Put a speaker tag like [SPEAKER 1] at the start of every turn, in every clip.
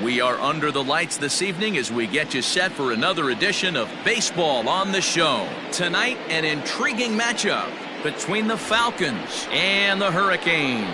[SPEAKER 1] We are under the lights this evening as we get you set for another edition of Baseball on the Show. Tonight, an intriguing matchup between the Falcons and the Hurricanes.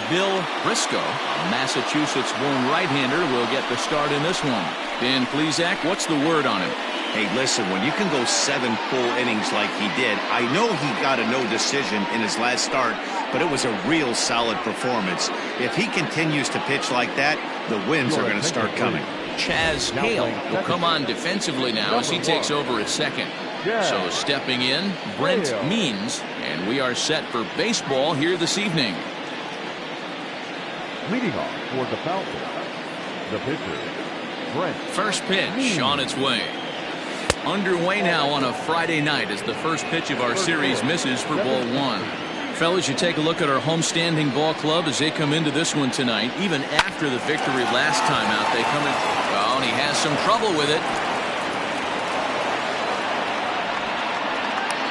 [SPEAKER 1] Bill Briscoe, a Massachusetts-born right-hander, will get the start in this one. Dan Plesac, what's the word on him?
[SPEAKER 2] Hey, listen, when you can go 7 full innings like he did, I know he got a no decision in his last start, but it was a real solid performance. If he continues to pitch like that, the wins are going to start coming.
[SPEAKER 1] Chaz Hale will come on defensively now as he takes over at second. So stepping in, Brent Means, and we are set for baseball here this evening.
[SPEAKER 3] Leading off for the Falcons, the pitcher, Brent.
[SPEAKER 1] First pitch on its way. Underway now on a Friday night as the first pitch of our series misses for ball one. Fellas, you take a look at our homestanding ball club as they come into this one tonight. Even after the victory last time out, they come in. Well, and he has some trouble with it.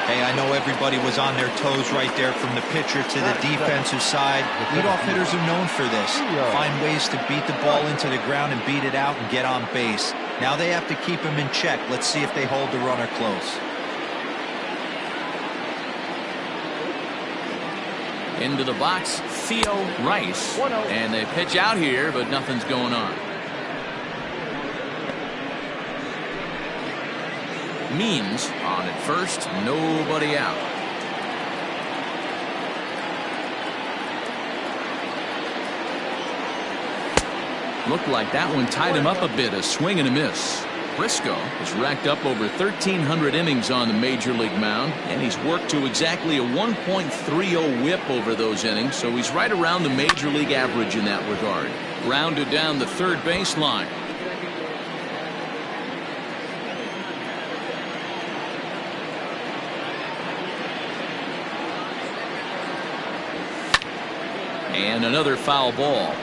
[SPEAKER 4] Hey, I know everybody was on their toes right there from the pitcher to the defensive side. Leadoff hitters are known for this. Find ways to beat the ball into the ground and beat it out and get on base. Now they have to keep him in check. Let's see if they hold the runner close.
[SPEAKER 1] Into the box, Theo Rice. And they pitch out here, but nothing's going on. Means on at first, nobody out. Looked like that one tied him up a bit, a swing and a miss. Briscoe has racked up over 1,300 innings on the major league mound, and he's worked to exactly a 1.30 whip over those innings, so he's right around the major league average in that regard. Grounded down the third baseline. And another foul ball.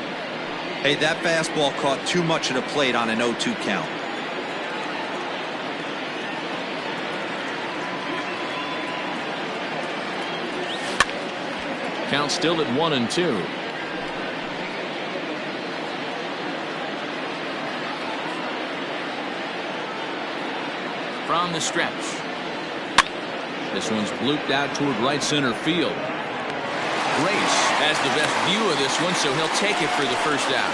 [SPEAKER 4] Hey, that fastball caught too much of the plate on an 0-2 count.
[SPEAKER 1] Count still at 1-2. From the stretch. This one's blooped out toward right center field. Grace has the best view of this one, so he'll take it for the first out.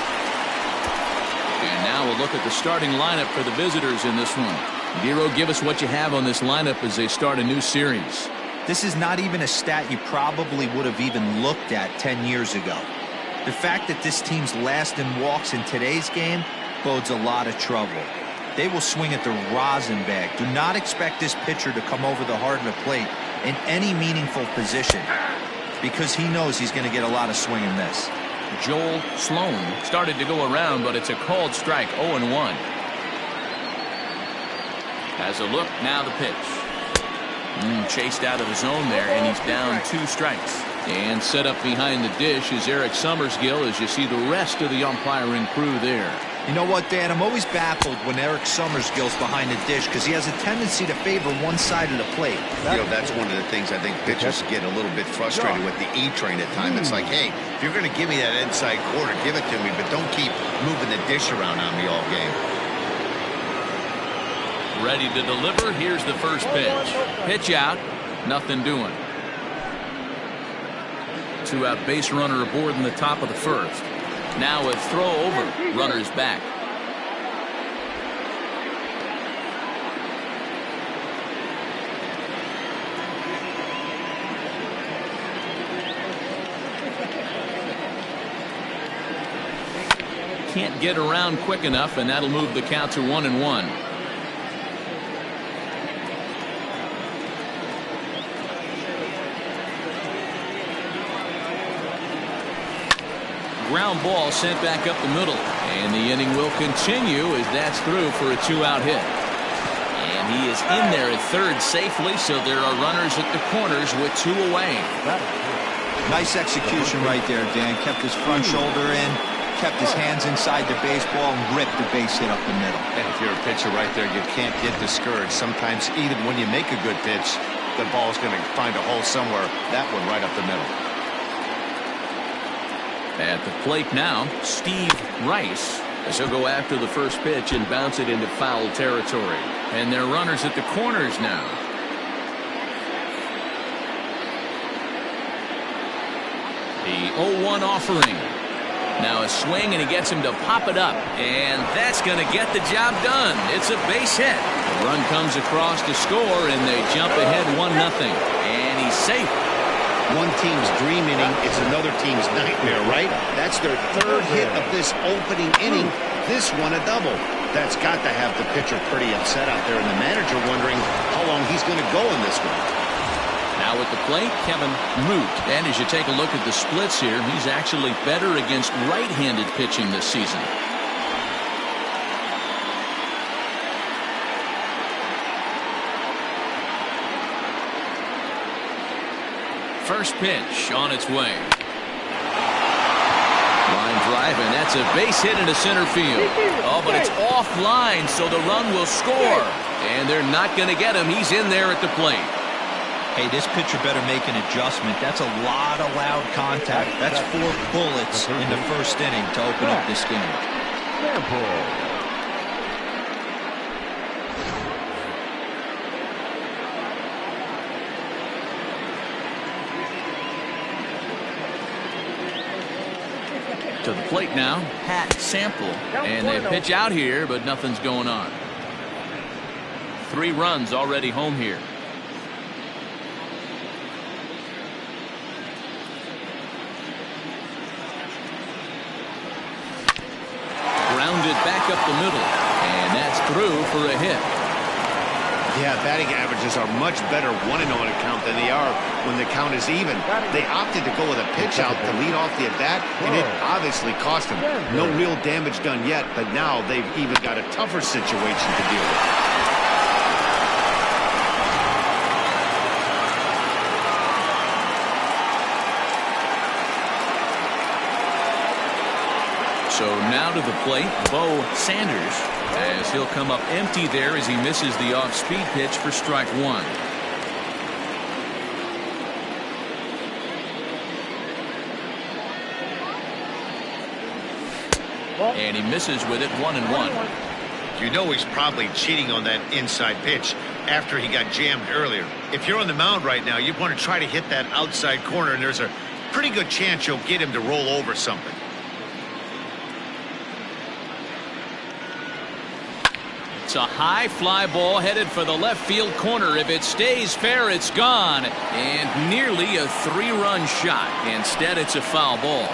[SPEAKER 1] And now we'll look at the starting lineup for the visitors in this one. Giro, give us what you have on this lineup as they start a new series.
[SPEAKER 4] This is not even a stat you probably would have even looked at 10 years ago. The fact that this team's last in walks in today's game bodes a lot of trouble. They will swing at the rosin bag. Do not expect this pitcher to come over the heart of the plate in any meaningful position, because he knows he's going to get a lot of swing and miss.
[SPEAKER 1] Joel Sloan started to go around, but it's a called strike. 0-1. Has a look, now the pitch. Chased out of the zone there, and he's down 2 strikes. And set up behind the dish is Eric Summersgill as you see the rest of the umpiring crew there.
[SPEAKER 4] You know what, Dan? I'm always baffled when Eric Summersgill's behind the dish because he has a tendency to favor one side of the plate.
[SPEAKER 2] You know, that's one of the things I think pitchers get a little bit frustrated with the E-train at times. It's like, hey, if you're going to give me that inside quarter, give it to me, but don't keep moving the dish around on me all game.
[SPEAKER 1] Ready to deliver. Here's the first pitch. Pitch out. Nothing doing. 2-out base runner aboard in the top of the first. Now a throw over. Runners back. Can't get around quick enough, and that'll move the count to 1-1. Ground ball sent back up the middle, and the inning will continue as that's through for a 2-out hit. And he is in there at third safely, so there are runners at the corners with 2 away.
[SPEAKER 4] Nice execution right there, Dan. Kept his front shoulder in, kept his hands inside the baseball, and ripped the base hit up the middle.
[SPEAKER 2] And if you're a pitcher right there, you can't get discouraged. Sometimes even when you make a good pitch, the ball's going to find a hole somewhere. That one right up the middle.
[SPEAKER 1] At the plate now, Steve Rice, as he'll go after the first pitch and bounce it into foul territory. And their runners at the corners now. The 0-1 offering. Now a swing, and he gets him to pop it up. And that's going to get the job done. It's a base hit. The run comes across to score, and they jump ahead 1-0. And he's safe.
[SPEAKER 2] One team's dream inning is another team's nightmare, right? That's their third hit of this opening inning. This one a double. That's got to have the pitcher pretty upset out there, and the manager wondering how long he's going to go in this one.
[SPEAKER 1] Now at the plate, Kevin Root. And as you take a look at the splits here, he's actually better against right-handed pitching this season. First pitch on its way. Line drive, and that's a base hit into center field. Oh, but it's offline, so the run will score. And they're not going to get him. He's in there at the plate.
[SPEAKER 4] Hey, this pitcher better make an adjustment. That's a lot of loud contact. That's 4 bullets in the first inning to open up this game.
[SPEAKER 1] To the plate now, Pat Sample. And they pitch out here, but nothing's going on. 3 runs already home here. Grounded back up the middle, and that's through for a hit.
[SPEAKER 2] Yeah, batting averages are much better 1-0 on a count than they are when the count is even. They opted to go with a pitch out to lead off the at-bat, and it obviously cost them. No real damage done yet, but now they've even got a tougher situation to deal with.
[SPEAKER 1] So now to the plate, Bo Sanders, as he'll come up empty there as he misses the off-speed pitch for strike 1. And he misses with it, 1-1.
[SPEAKER 2] You know he's probably cheating on that inside pitch after he got jammed earlier. If you're on the mound right now, you want to try to hit that outside corner, and there's a pretty good chance you'll get him to roll over something.
[SPEAKER 1] It's a high fly ball headed for the left field corner. If it stays fair, it's gone. And nearly a 3-run shot. Instead, it's a foul ball.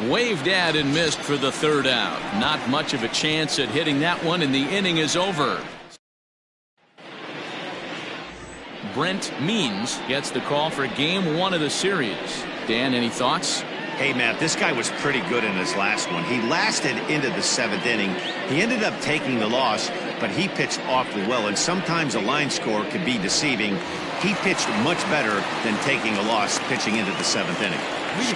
[SPEAKER 1] Waved at and missed for the 3rd out. Not much of a chance at hitting that one, and the inning is over. Brent Means gets the call for game 1 of the series. Dan, any thoughts?
[SPEAKER 2] Hey, Matt, this guy was pretty good in his last one. He lasted into the 7th inning. He ended up taking the loss, but he pitched awfully well, and sometimes a line score can be deceiving. He pitched much better than taking a loss pitching into the 7th inning.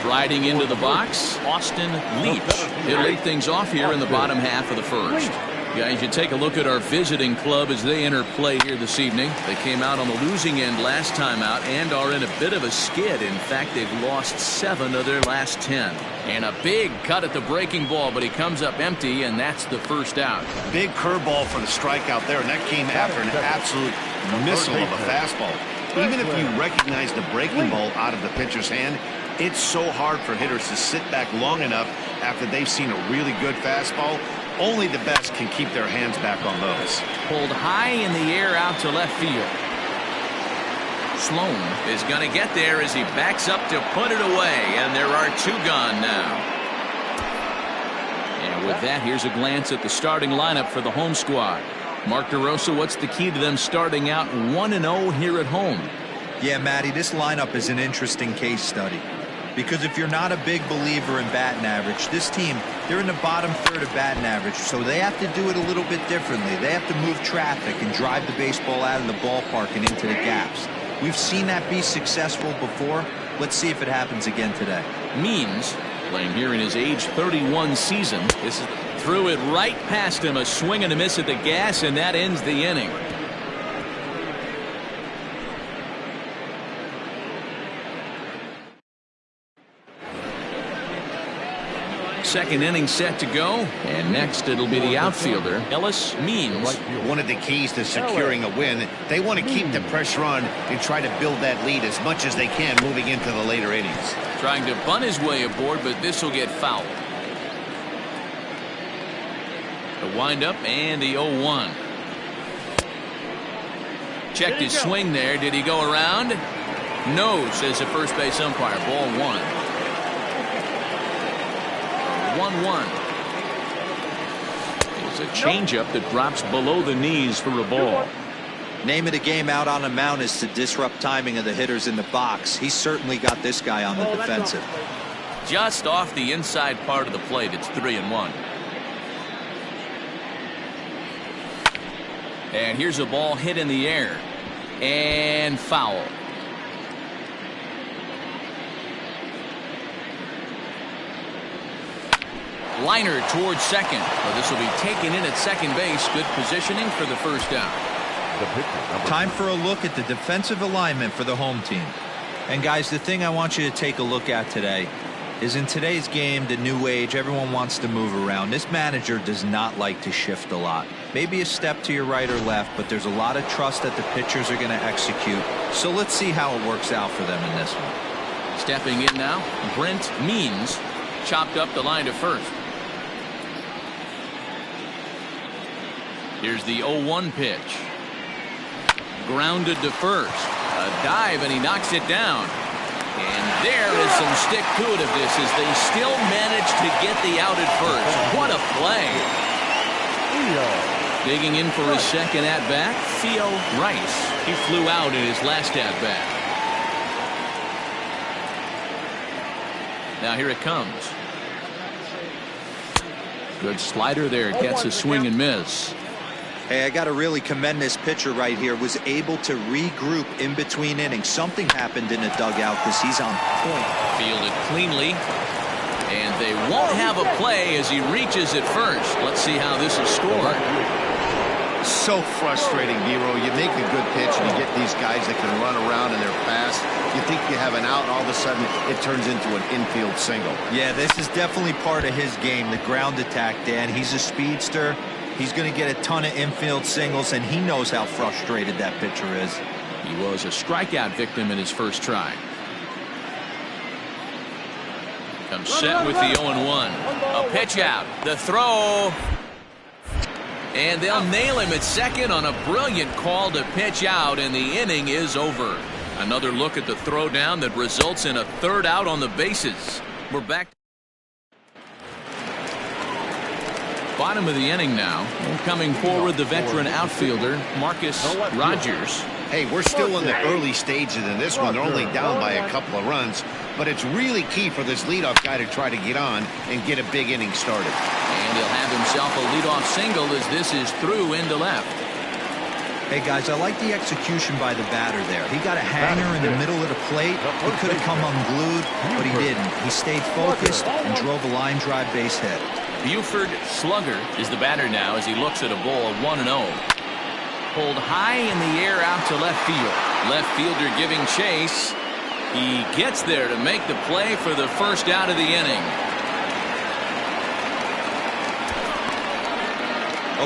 [SPEAKER 1] Striding into the box, Austin Leach. He'll lead things off here in the bottom half of the first. Guys, you take a look at our visiting club as they enter play here this evening. They came out on the losing end last time out and are in a bit of a skid. In fact, they've lost 7 of their last 10. And a big cut at the breaking ball, but he comes up empty, and that's the first out.
[SPEAKER 2] Big curveball for the strikeout there, and that came after an absolute missile of a fastball. Even if you recognize the breaking ball out of the pitcher's hand, it's so hard for hitters to sit back long enough after they've seen a really good fastball. Only the best can keep their hands back on those.
[SPEAKER 1] Pulled high in the air out to left field. Sloan is going to get there as he backs up to put it away, and there are 2 gone now. And with that, here's a glance at the starting lineup for the home squad. Mark DeRosa, what's the key to them starting out 1-0 here at home?
[SPEAKER 4] Yeah, Matty, this lineup is an interesting case study. Because if you're not a big believer in batting average, this team, they're in the bottom 3rd of batting average, so they have to do it a little bit differently. They have to move traffic and drive the baseball out of the ballpark and into the gaps. We've seen that be successful before. Let's see if it happens again today.
[SPEAKER 1] Means, playing here in his age 31 season, this is threw it right past him, a swing and a miss at the gas, and that ends the inning. Second inning set to go. And next it'll be the outfielder, Ellis Means.
[SPEAKER 2] One of the keys to securing a win, they want to keep the pressure on and try to build that lead as much as they can moving into the later innings.
[SPEAKER 1] Trying to bunt his way aboard, but this will get fouled. The windup and the 0-1. Checked his swing there. Did he go around? No, says the first base umpire. Ball 1. 1-1. It's a changeup that drops below the knees for a ball.
[SPEAKER 4] Name of the game out on the mound is to disrupt timing of the hitters in the box. He's certainly got this guy on the defensive.
[SPEAKER 1] Just off the inside part of the plate. It's 3-1. And here's a ball hit in the air. And foul. Liner towards second. Well, this will be taken in at second base. Good positioning for the first down.
[SPEAKER 4] Time for a look at the defensive alignment for the home team. And guys, the thing I want you to take a look at today is in today's game, the new age, everyone wants to move around. This manager does not like to shift a lot. Maybe a step to your right or left, but there's a lot of trust that the pitchers are going to execute. So let's see how it works out for them in this one.
[SPEAKER 1] Stepping in now, Brent Means chopped up the line to first. Here's the 0-1 pitch. Grounded to first. A dive, and he knocks it down. And there is some stick to it of this as they still manage to get the out at first. What a play. Digging in for his second at-bat, Theo Rice. He flew out in his last at-bat. Now here it comes. Good slider there. Gets a swing and miss.
[SPEAKER 4] Hey, I got to really commend this pitcher right here. Was able to regroup in between innings. Something happened in the dugout because he's on point.
[SPEAKER 1] Fielded cleanly. And they won't have a play as he reaches at first. Let's see how this is scored.
[SPEAKER 2] So frustrating, Nero. You make a good pitch and you get these guys that can run around and they're fast. You think you have an out, and all of a sudden it turns into an infield single.
[SPEAKER 4] Yeah, this is definitely part of his game, the ground attack, Dan. He's a speedster. He's going to get a ton of infield singles, and he knows how frustrated that pitcher is.
[SPEAKER 1] He was a strikeout victim in his first try. Comes set with the 0-1. A pitch out. The throw. And they'll nail him at second on a brilliant call to pitch out, and the inning is over. Another look at the throw down that results in a third out on the bases. We're back. Bottom of the inning now. Coming forward, the veteran outfielder, Marcus Rogers.
[SPEAKER 2] Hey, we're still in the early stages in this one. They're only down by a couple of runs, but it's really key for this leadoff guy to try to get on and get a big inning started.
[SPEAKER 1] And he'll have himself a leadoff single as this is through into left.
[SPEAKER 4] Hey, guys, I like the execution by the batter there. He got a hanger in the middle of the plate. He could have come unglued, but he didn't. He stayed focused and drove a line drive base hit.
[SPEAKER 1] Buford Slugger is the batter now as he looks at a ball 1-0. Pulled high in the air out to left field. Left fielder giving chase. He gets there to make the play for the first out of the inning.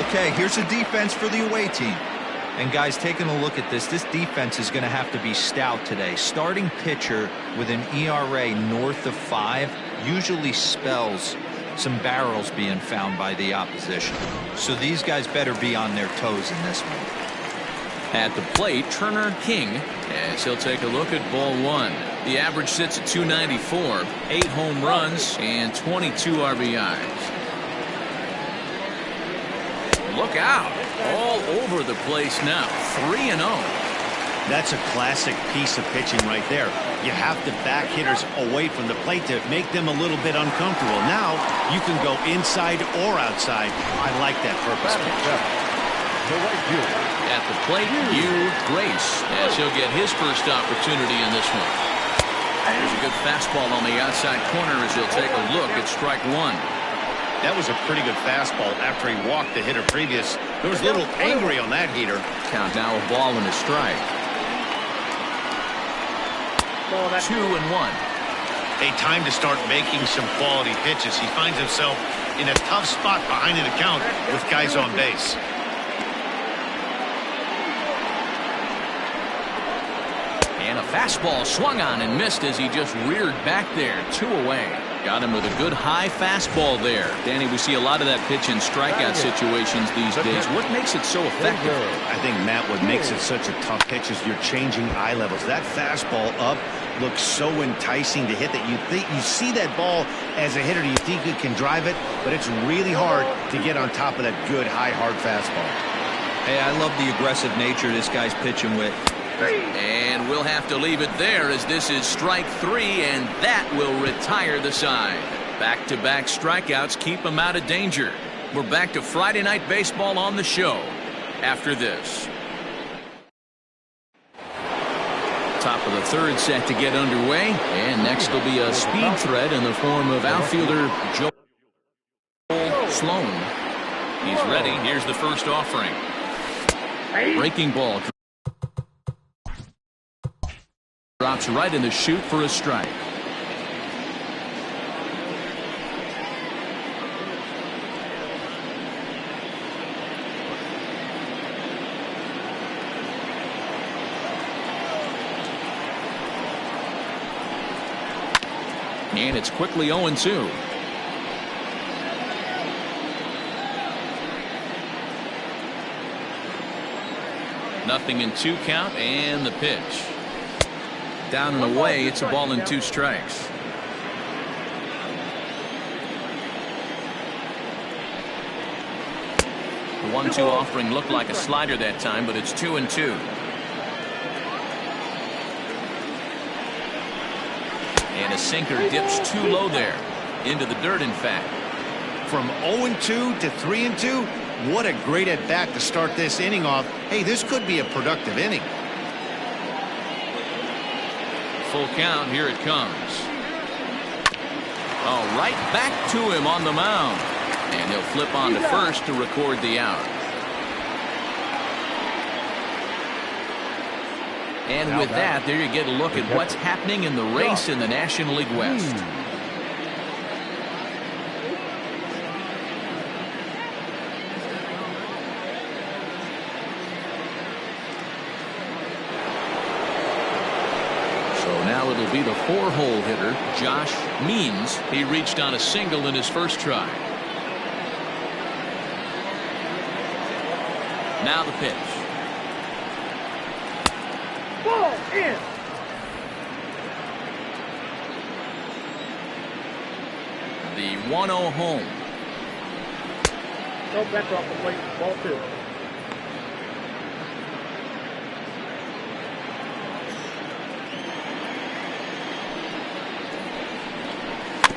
[SPEAKER 4] Okay, here's the defense for the away team. And guys, taking a look at this defense is going to have to be stout today. Starting pitcher with an ERA north of 5 usually spells some barrels being found by the opposition. So these guys better be on their toes in this one.
[SPEAKER 1] At the plate, Turner King, as he'll take a look at ball 1. The average sits at 294, 8 home runs, and 22 RBIs. Look out. All over the place now. 3-0.
[SPEAKER 2] That's a classic piece of pitching right there. You have to back hitters away from the plate to make them a little bit uncomfortable. Now you can go inside or outside. I like that purpose pitch.
[SPEAKER 1] At the plate, Hugh Grace, as he'll get his first opportunity in this one. There's a good fastball on the outside corner as he'll take a look at strike 1.
[SPEAKER 2] That was a pretty good fastball after he walked the hitter previous. There was a little angry on that heater.
[SPEAKER 1] Count now a ball and a strike. 2-1.
[SPEAKER 2] Hey, time to start making some quality pitches. He finds himself in a tough spot behind an account with guys on base.
[SPEAKER 1] And a fastball swung on and missed as he just reared back there. 2 away. Got him with a good high fastball there. Danny, we see a lot of that pitch in strikeout situations these days. What makes it so effective?
[SPEAKER 2] I think, Matt, what makes it such a tough pitch is you're changing eye levels. That fastball up looks so enticing to hit that you see that ball as a hitter. You think you can drive it, but it's really hard to get on top of that good, high, hard fastball.
[SPEAKER 4] Hey, I love the aggressive nature this guy's pitching with.
[SPEAKER 1] And we'll have to leave it there as this is strike 3, and that will retire the side. Back-to-back strikeouts keep him out of danger. We're back to Friday Night Baseball on the show after this. Top of the 3rd set to get underway, and next will be a speed threat in the form of outfielder Joe Sloan. He's ready. Here's the first offering. Breaking ball. Drops right in the chute for a strike. And it's quickly 0-2. Nothing in 2 count, and the pitch. Down and away, it's a ball and 2 strikes. The 1-2 offering looked like a slider that time, but it's 2-2. And a sinker dips too low there. Into the dirt, in fact.
[SPEAKER 2] From 0-2 to 3-2, what a great at-bat to start this inning off. Hey, this could be a productive inning.
[SPEAKER 1] Full count. Here it comes. Oh, right back to him on the mound. And he'll flip on to first to record the out. And with that, there you get a look at what's happening in the race in the National League West. Now it'll be the 4-hole hitter, Josh Means. He reached on a single in his first try. Now the pitch.
[SPEAKER 5] Ball in.
[SPEAKER 1] The 1-0 home.
[SPEAKER 5] No pressure off the plate. Ball 2.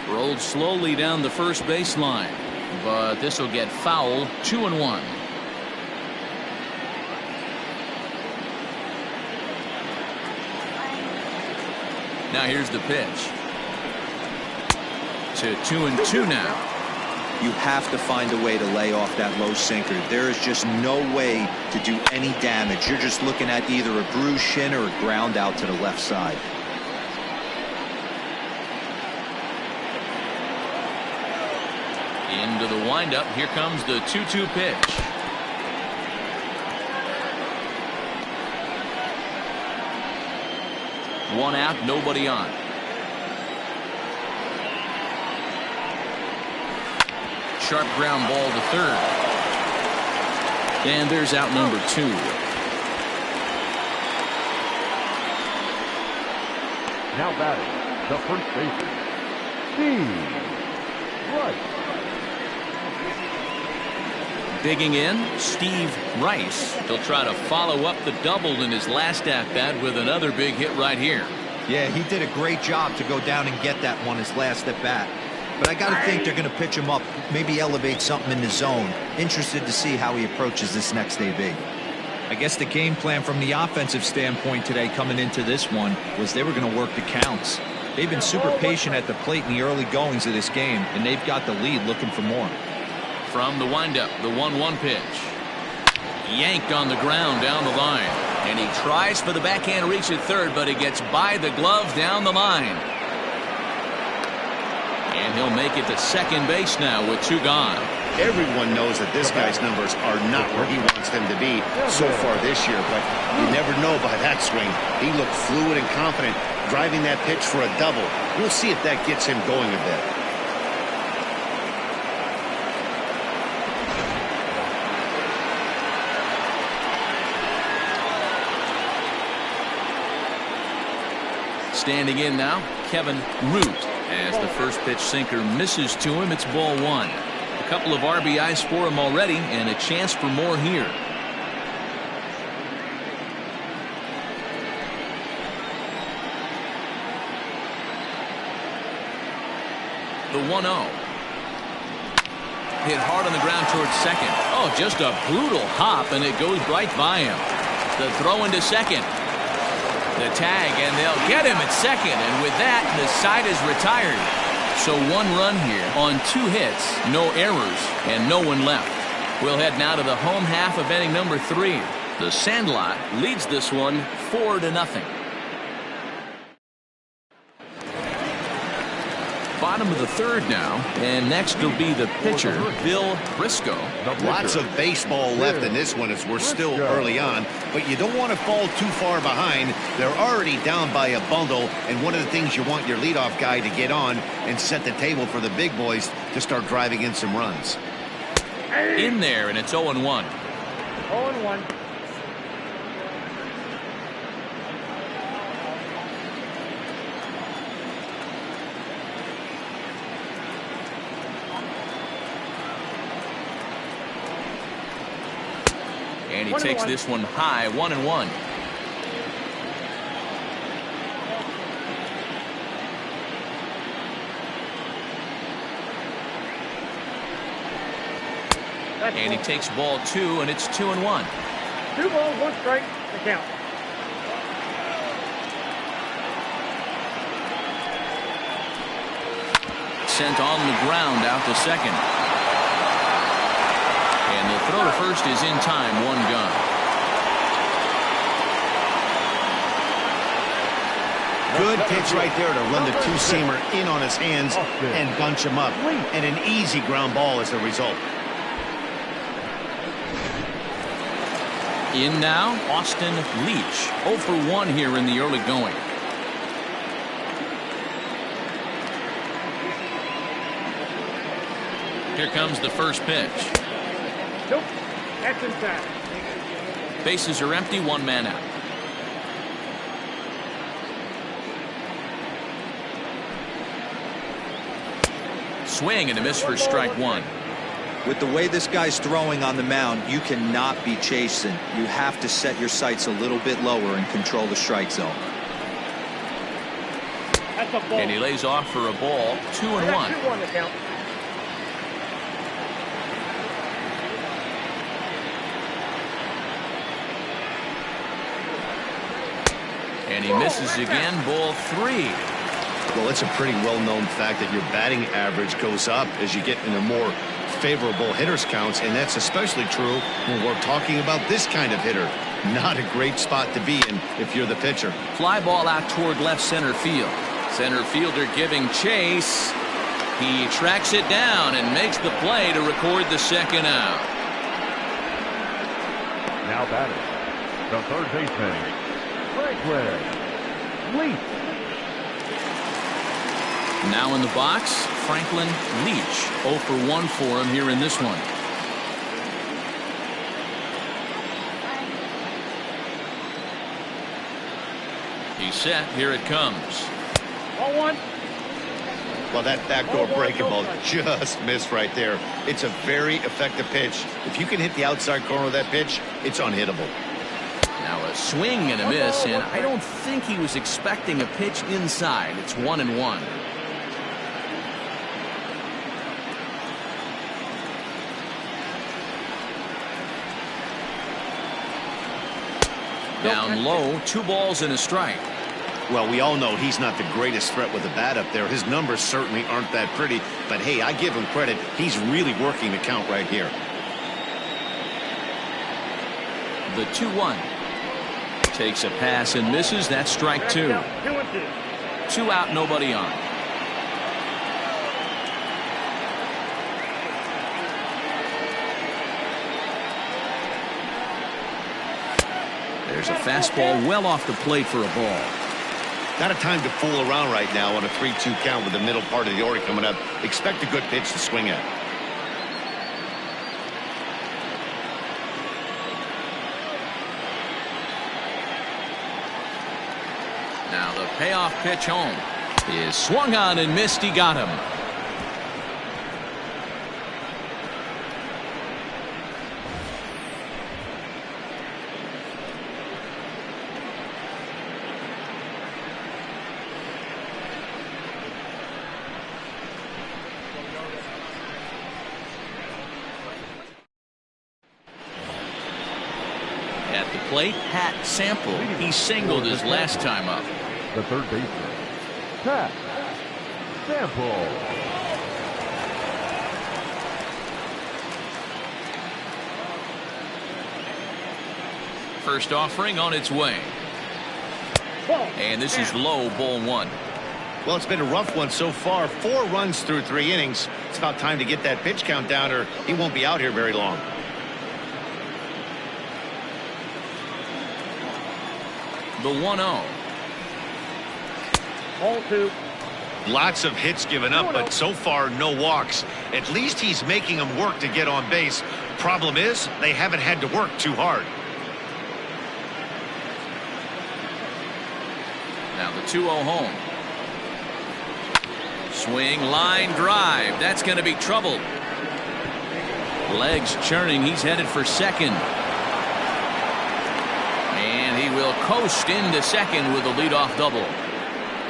[SPEAKER 1] Rolled slowly down the first baseline, but this will get foul. 2-1. Now here's the pitch. To 2-2 now.
[SPEAKER 4] You have to find a way to lay off that low sinker. There is just no way to do any damage. You're just looking at either a bruised shin or a ground out to the left side.
[SPEAKER 1] Into the windup. Here comes the 2-2 pitch. One out, nobody on. Sharp ground ball to third. And there's out number 2.
[SPEAKER 3] Now batting, the first baseman, Steve Rice.
[SPEAKER 1] Digging in, Steve Rice. He'll try to follow up the double in his last at-bat with another big hit right here.
[SPEAKER 4] Yeah, he did a great job to go down and get that one his last at-bat. But I got to think they're going to pitch him up, maybe elevate something in the zone. Interested to see how he approaches this next AB. I guess the game plan from the offensive standpoint today coming into this one was they were going to work the counts. They've been super patient at the plate in the early goings of this game, and they've got the lead looking for more.
[SPEAKER 1] From the windup, the 1-1 pitch. Yanked on the ground down the line. And he tries for the backhand reach at third, but he gets by the glove down the line. And he'll make it to second base now with 2 gone.
[SPEAKER 2] Everyone knows that this guy's numbers are not where he wants them to be so far this year, but you never know by that swing. He looked fluid and confident, driving that pitch for a double. We'll see if that gets him going a bit.
[SPEAKER 1] Standing in now, Kevin Root. As the first pitch sinker misses to him, it's ball 1. A couple of RBIs for him already, and a chance for more here. The 1-0. Hit hard on the ground towards second. Oh, just a brutal hop, and it goes right by him. The throw into second. The tag, and they'll get him at second, and with that, the side is retired. So 1 run here on 2 hits, no errors, and no one left. We'll head now to the home half of inning number 3. The Sandlot leads this one 4-0. Bottom of the 3rd now, and next will be the pitcher, Bill Briscoe.
[SPEAKER 2] Lots of baseball left in this one as we're still early on, but you don't want to fall too far behind. They're already down by a bundle, and one of the things you want your leadoff guy to get on and set the table for the big boys to start driving in some runs.
[SPEAKER 1] In there, and it's 0-1.
[SPEAKER 5] 0-1.
[SPEAKER 1] And he takes this one high, 1-1. And he takes ball 2, and it's 2-1.
[SPEAKER 5] 2 balls, 1 strike, the count.
[SPEAKER 1] Sent on the ground out to second. And the throw to first is in time, 1 gun.
[SPEAKER 2] Good pitch right there to run the 2-seamer in on his hands and bunch him up. And an easy ground ball as the result.
[SPEAKER 1] In now, Austin Leach. 0 for 1 here in the early going. Here comes the first pitch.
[SPEAKER 5] Nope. That's inside.
[SPEAKER 1] Bases are empty, 1 man out. Swing and a miss for strike 1.
[SPEAKER 4] With the way this guy's throwing on the mound, you cannot be chasing. You have to set your sights a little bit lower and control the strike zone.
[SPEAKER 5] That's a ball.
[SPEAKER 1] And he lays off for a ball, 2-1.
[SPEAKER 5] 2-1 the count.
[SPEAKER 1] And he misses again, ball 3.
[SPEAKER 2] Well, it's a pretty well-known fact that your batting average goes up as you get into more favorable hitters counts, and that's especially true when we're talking about this kind of hitter. Not a great spot to be in if you're the pitcher.
[SPEAKER 1] Fly ball out toward left center field. Center fielder giving chase. He tracks it down and makes the play to record the second out.
[SPEAKER 3] Now batting, the third baseman, Franklin Leach.
[SPEAKER 1] Now in the box, Franklin Leach. 0 for 1 for him here in this one. He's set. Here it comes.
[SPEAKER 5] 1-1.
[SPEAKER 2] Well, that backdoor breaking ball just missed right there. It's a very effective pitch. If you can hit the outside corner of that pitch, it's unhittable.
[SPEAKER 1] Now a swing and a miss, and I don't think he was expecting a pitch inside. It's 1-1. Down low, 2 balls and a strike.
[SPEAKER 2] Well, we all know he's not the greatest threat with the bat up there. His numbers certainly aren't that pretty, but hey, I give him credit. He's really working the count right here.
[SPEAKER 1] The 2-1. Takes a pass and misses. That's strike 2.
[SPEAKER 5] 2-2.
[SPEAKER 1] 2 out, nobody on. There's a fastball well off the plate for a ball.
[SPEAKER 2] Not a time to fool around right now on a 3-2 count with the middle part of the order coming up. Expect a good pitch to swing at.
[SPEAKER 1] Now the payoff pitch home is swung on and missed. He got him. At the plate, Pat Sample. He singled his last time up.
[SPEAKER 3] The third baseman, Pat Sample.
[SPEAKER 1] First offering on its way. And this is low, ball one.
[SPEAKER 2] Well, it's been a rough one so far. 4 runs through 3 innings. It's about time to get that pitch count down or he won't be out here very long.
[SPEAKER 1] The 1-0.
[SPEAKER 5] Ball 2.
[SPEAKER 2] Lots of hits given up, but so far no walks. At least he's making them work to get on base. Problem is, they haven't had to work too hard.
[SPEAKER 1] Now the 2-0 home. Swing, line drive. That's going to be trouble. Legs churning. He's headed for second. And he will coast into second with a leadoff double.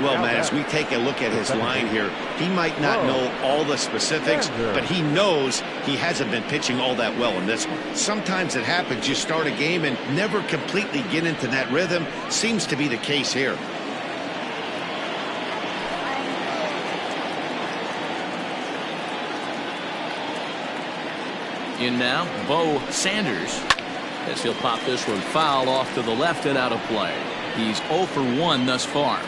[SPEAKER 2] Well, man, as we take a look at his line here, he might not know all the specifics, but he knows he hasn't been pitching all that well in this one. Sometimes it happens. You start a game and never completely get into that rhythm. Seems to be the case here.
[SPEAKER 1] In now, Bo Sanders, as he'll pop this one foul off to the left and out of play. He's 0 for 1 thus far.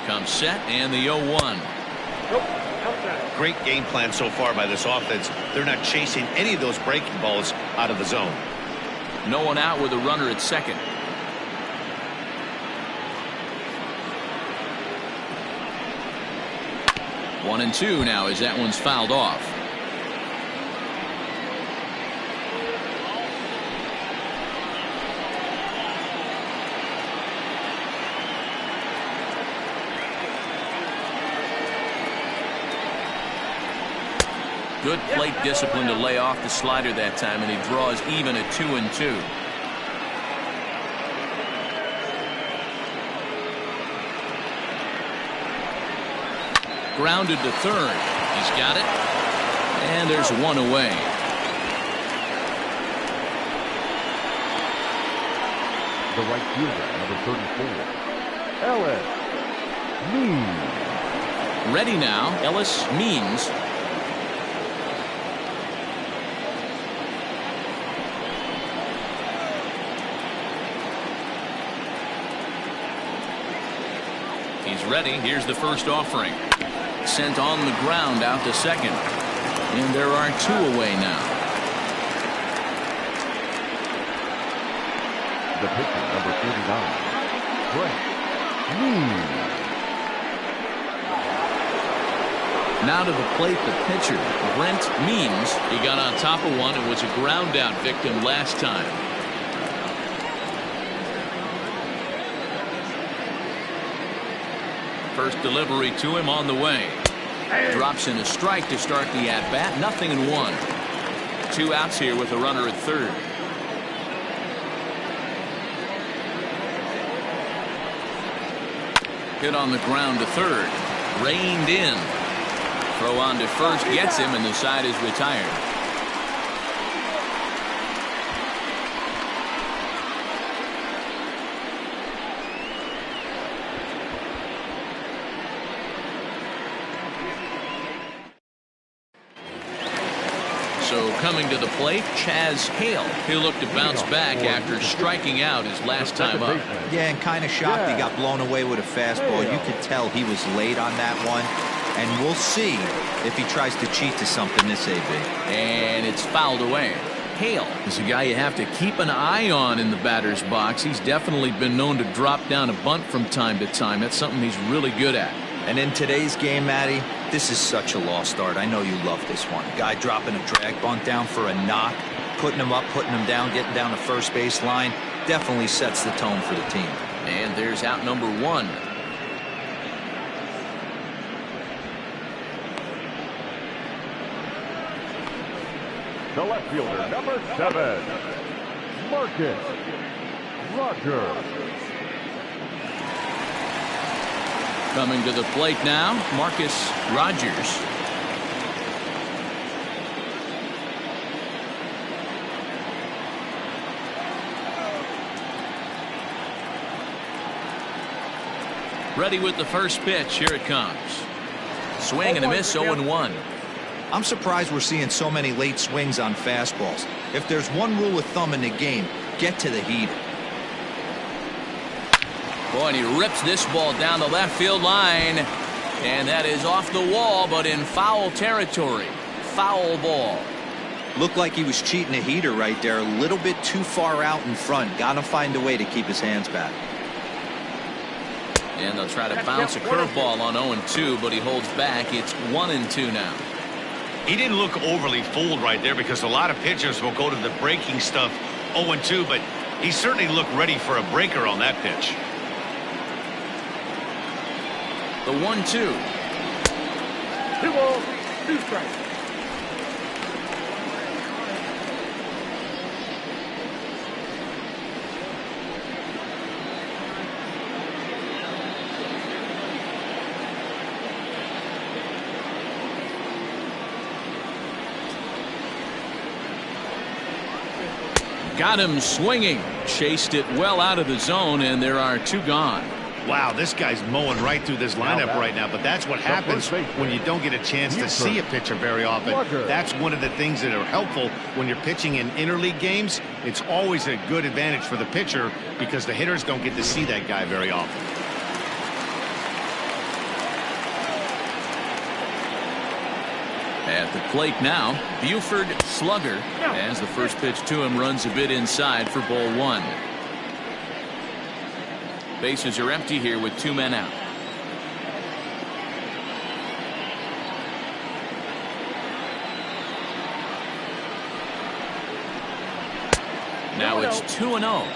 [SPEAKER 1] Comes set and the 0-1.
[SPEAKER 5] Nope. Outside.
[SPEAKER 2] Great game plan so far by this offense. They're not chasing any of those breaking balls out of the zone.
[SPEAKER 1] No one out with a runner at second. One and two now as that one's fouled off. Good plate discipline to lay off the slider that time, and he draws even at 2-2. Grounded to third. He's got it. And there's one away.
[SPEAKER 3] The right fielder, number 34, Ellis Means.
[SPEAKER 1] Ready now, Ellis Means. He's ready. Here's the first offering. Sent on the ground out to second. And there are two away now.
[SPEAKER 3] The pitcher, number 39, Brent Means.
[SPEAKER 1] Now to the plate, the pitcher, Brent Means. He got on top of one and was a ground out victim last time. First delivery to him on the way. Drops in a strike to start the at-bat. 0-1. 2 outs here with a runner at third. Hit on the ground to third. Reined in. Throw on to first gets him, and the side is retired. So coming to the plate, Chaz Hale. He'll look to bounce back after striking out his last time up.
[SPEAKER 4] Yeah, and kind of shocked he got blown away with a fastball. You could tell he was late on that one. And we'll see if he tries to cheat to something this AB.
[SPEAKER 1] And it's fouled away. Hale is a guy you have to keep an eye on in the batter's box. He's definitely been known to drop down a bunt from time to time. That's something he's really good at.
[SPEAKER 4] And in today's game, Matty, this is such a lost art. I know you love this one. Guy dropping a drag bunt down for a knock, putting him up, putting him down, getting down the first base line. Definitely sets the tone for the team.
[SPEAKER 1] And there's out number one.
[SPEAKER 3] The left fielder, number 7, Marcus Rogers.
[SPEAKER 1] Coming to the plate now, Marcus Rogers. Ready with the first pitch. Here it comes. Swing and a miss, 0-1.
[SPEAKER 4] I'm surprised we're seeing so many late swings on fastballs. If there's one rule of thumb in the game, get to the heater.
[SPEAKER 1] Boy, and he rips this ball down the left field line. And that is off the wall, but in foul territory. Foul ball.
[SPEAKER 4] Looked like he was cheating a heater right there. A little bit too far out in front. Got to find a way to keep his hands back.
[SPEAKER 1] And they'll try to bounce a curveball on 0-2, but he holds back. It's 1-2 now.
[SPEAKER 2] He didn't look overly fooled right there because a lot of pitchers will go to the breaking stuff 0-2, but he certainly looked ready for a breaker on that pitch.
[SPEAKER 1] The 1-2.
[SPEAKER 5] 2 balls, 2 strikes.
[SPEAKER 1] Got him swinging. Chased it well out of the zone, and there are 2 gone.
[SPEAKER 2] Wow, this guy's mowing right through this lineup right now, but that's what happens when you don't get a chance to see a pitcher very often. That's one of the things that are helpful when you're pitching in interleague games. It's always a good advantage for the pitcher because the hitters don't get to see that guy very often.
[SPEAKER 1] At the plate now, Buford Slugger, as the first pitch to him runs a bit inside for ball 1. Bases are empty here with 2 men out. Now it's 2-0.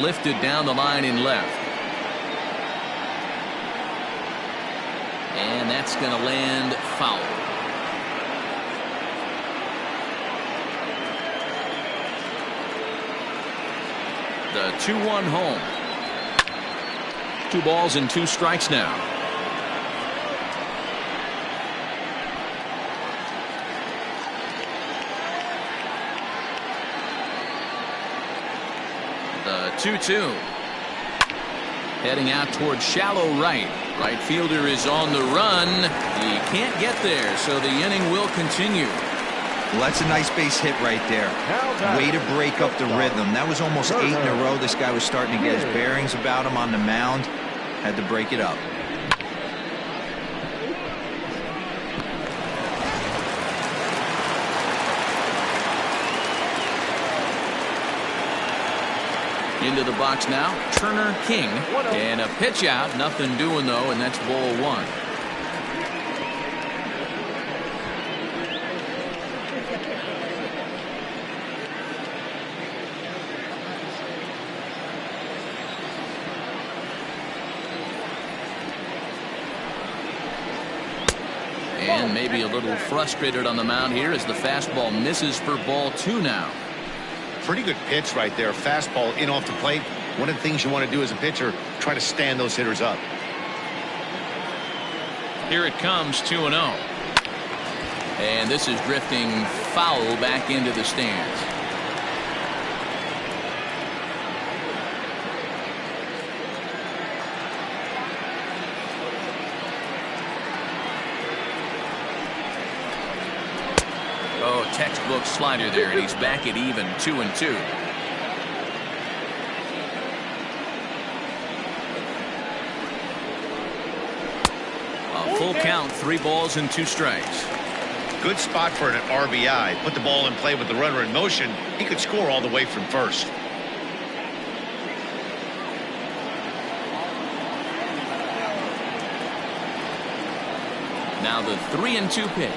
[SPEAKER 1] Lifted down the line in left. And that's going to land foul. The 2-1 home. 2 balls and 2 strikes now. The 2-2. Heading out towards shallow right. Right fielder is on the run. He can't get there, so the inning will continue.
[SPEAKER 4] Well, that's a nice base hit right there. Way to break up the rhythm. That was almost 8 in a row. This guy was starting to get his bearings about him on the mound. Had to break it up.
[SPEAKER 1] Into the box now, Turner King, and a pitch out, nothing doing though, and that's ball 1. And maybe a little frustrated on the mound here as the fastball misses for ball 2 now.
[SPEAKER 2] Pretty good pitch right there. Fastball in off the plate. One of the things you want to do as a pitcher, try to stand those hitters up.
[SPEAKER 1] Here it comes, 2-0. And this is drifting foul back into the stands. textbook slider there, and he's back at even 2-2. A full count, 3 balls and 2 strikes.
[SPEAKER 2] Good spot for an RBI. Put the ball in play with the runner in motion. He could score all the way from first.
[SPEAKER 1] Now the 3-2 pitch.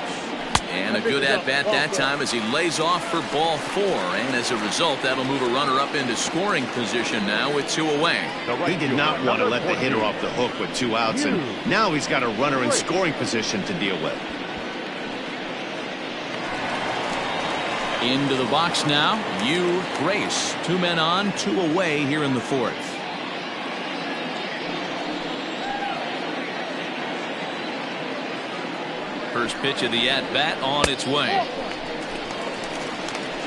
[SPEAKER 1] And a good at-bat that time as he lays off for ball 4. And as a result, that'll move a runner up into scoring position now with 2 away.
[SPEAKER 2] He did not want to let the hitter off the hook with 2 outs, and now he's got a runner in scoring position to deal with.
[SPEAKER 1] Into the box now, Grace. 2 men on, 2 away here in the 4th. First pitch of the at-bat on its way.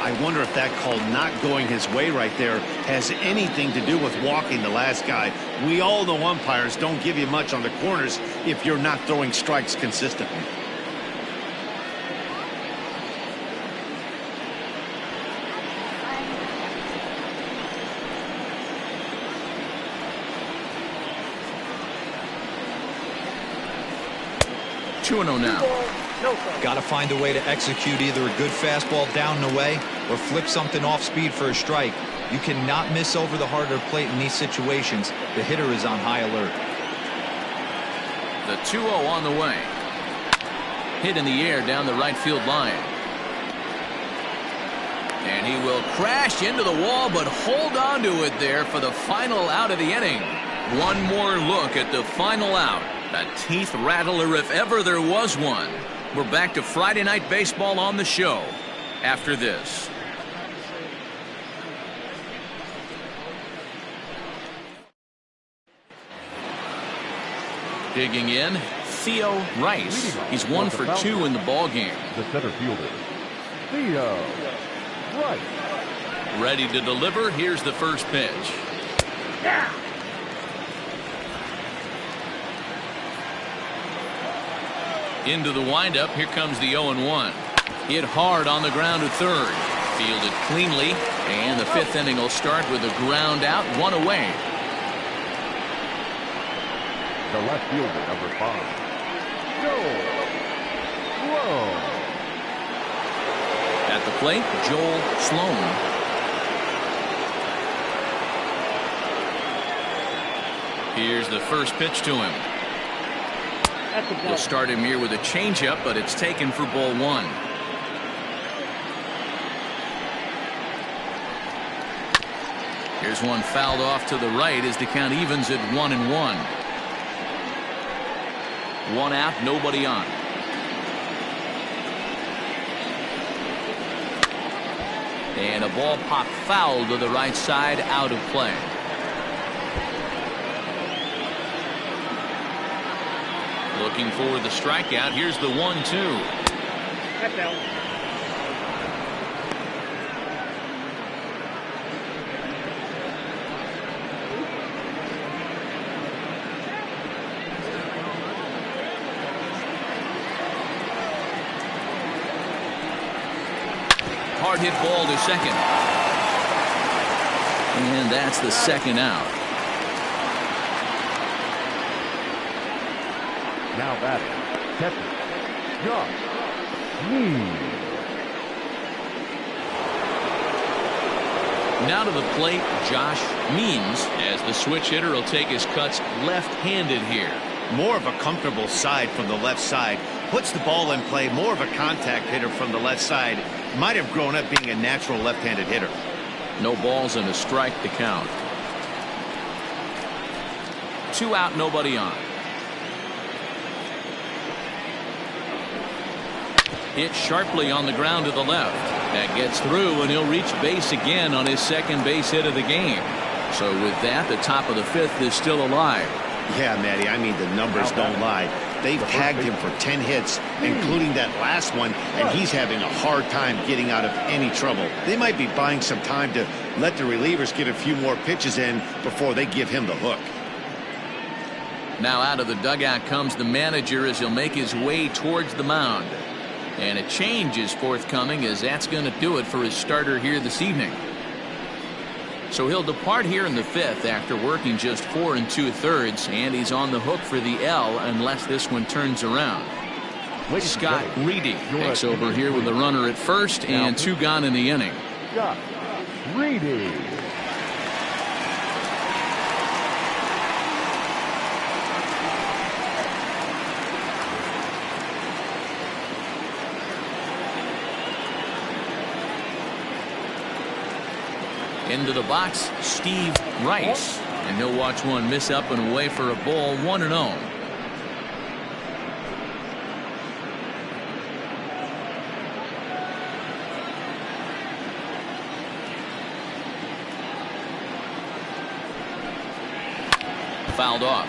[SPEAKER 2] I wonder if that call not going his way right there has anything to do with walking the last guy. We all know umpires don't give you much on the corners if you're not throwing strikes consistently.
[SPEAKER 1] Now.
[SPEAKER 4] Got to find a way to execute either a good fastball down and away or flip something off speed for a strike. You cannot miss over the harder plate in these situations. The hitter is on high alert.
[SPEAKER 1] The 2-0 on the way. Hit in the air down the right field line. And he will crash into the wall, but hold on to it there for the final out of the inning. One more look at the final out. A teeth rattler if ever there was one. We're back to Friday Night Baseball on the show after this. Digging in, Theo Rice. He's 1 for 2 in the ball game.
[SPEAKER 3] The center fielder, Theo Rice.
[SPEAKER 1] Ready to deliver. Here's the first pitch.
[SPEAKER 5] Yeah.
[SPEAKER 1] Into the windup. Here comes the 0-1. Hit hard on the ground to third. Fielded cleanly. And the 5th inning will start with a ground out, 1 away.
[SPEAKER 3] The left fielder, number 5, Joel Sloan.
[SPEAKER 1] At the plate, Joel Sloan. Here's the first pitch to him. He'll start him here with a changeup, but it's taken for ball 1. Here's one fouled off to the right as the count evens at 1-1. 1 out, nobody on. And a ball popped foul to the right side, out of play. Looking for the strikeout. Here's the 1-2. Hard hit ball to second. And that's the second out.
[SPEAKER 3] Now batting, catcher, Josh Means.
[SPEAKER 1] Now to the plate, Josh Means, as the switch hitter will take his cuts left-handed here.
[SPEAKER 2] More of a comfortable side from the left side. Puts the ball in play. More of a contact hitter from the left side. Might have grown up being a natural left-handed hitter.
[SPEAKER 1] No balls and a strike to count. 2 out, nobody on. Hit sharply on the ground to the left. That gets through, and he'll reach base again on his second base hit of the game. So with that, the top of the 5th is still alive.
[SPEAKER 2] Yeah, Matty, I mean, the numbers don't lie. They've tagged him for 10 hits, including that last one, and he's having a hard time getting out of any trouble. They might be buying some time to let the relievers get a few more pitches in before they give him the hook.
[SPEAKER 1] Now out of the dugout comes the manager as he'll make his way towards the mound. And a change is forthcoming, as that's going to do it for his starter here this evening. So he'll depart here in the 5th after working just 4 2/3, and he's on the hook for the L unless this one turns around. Scott Reedy takes over here with a runner at first and 2 gone in the inning.
[SPEAKER 3] Scott Reedy.
[SPEAKER 1] Into the box, Steve Rice, and he'll watch one miss up and away for a ball. 1-0. Fouled off.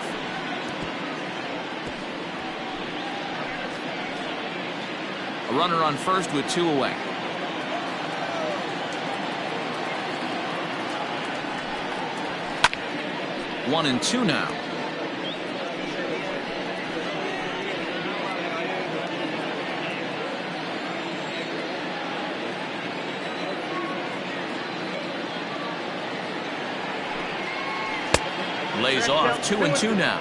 [SPEAKER 1] A runner on first with 2 away. One and 2 now. Lays off. 2 and 2 now.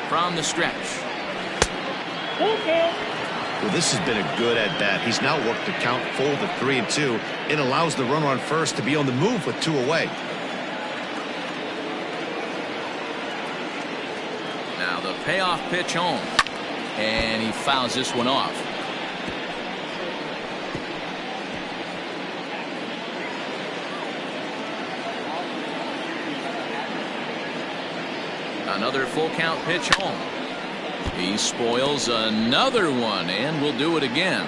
[SPEAKER 1] From the stretch.
[SPEAKER 2] Well, this has been a good at bat. He's now worked the count full to 3 and 2. It allows the runner on first to be on the move with 2 away.
[SPEAKER 1] Now the payoff pitch home, and he fouls this one off. Another full count pitch home. He spoils another one, and will do it again.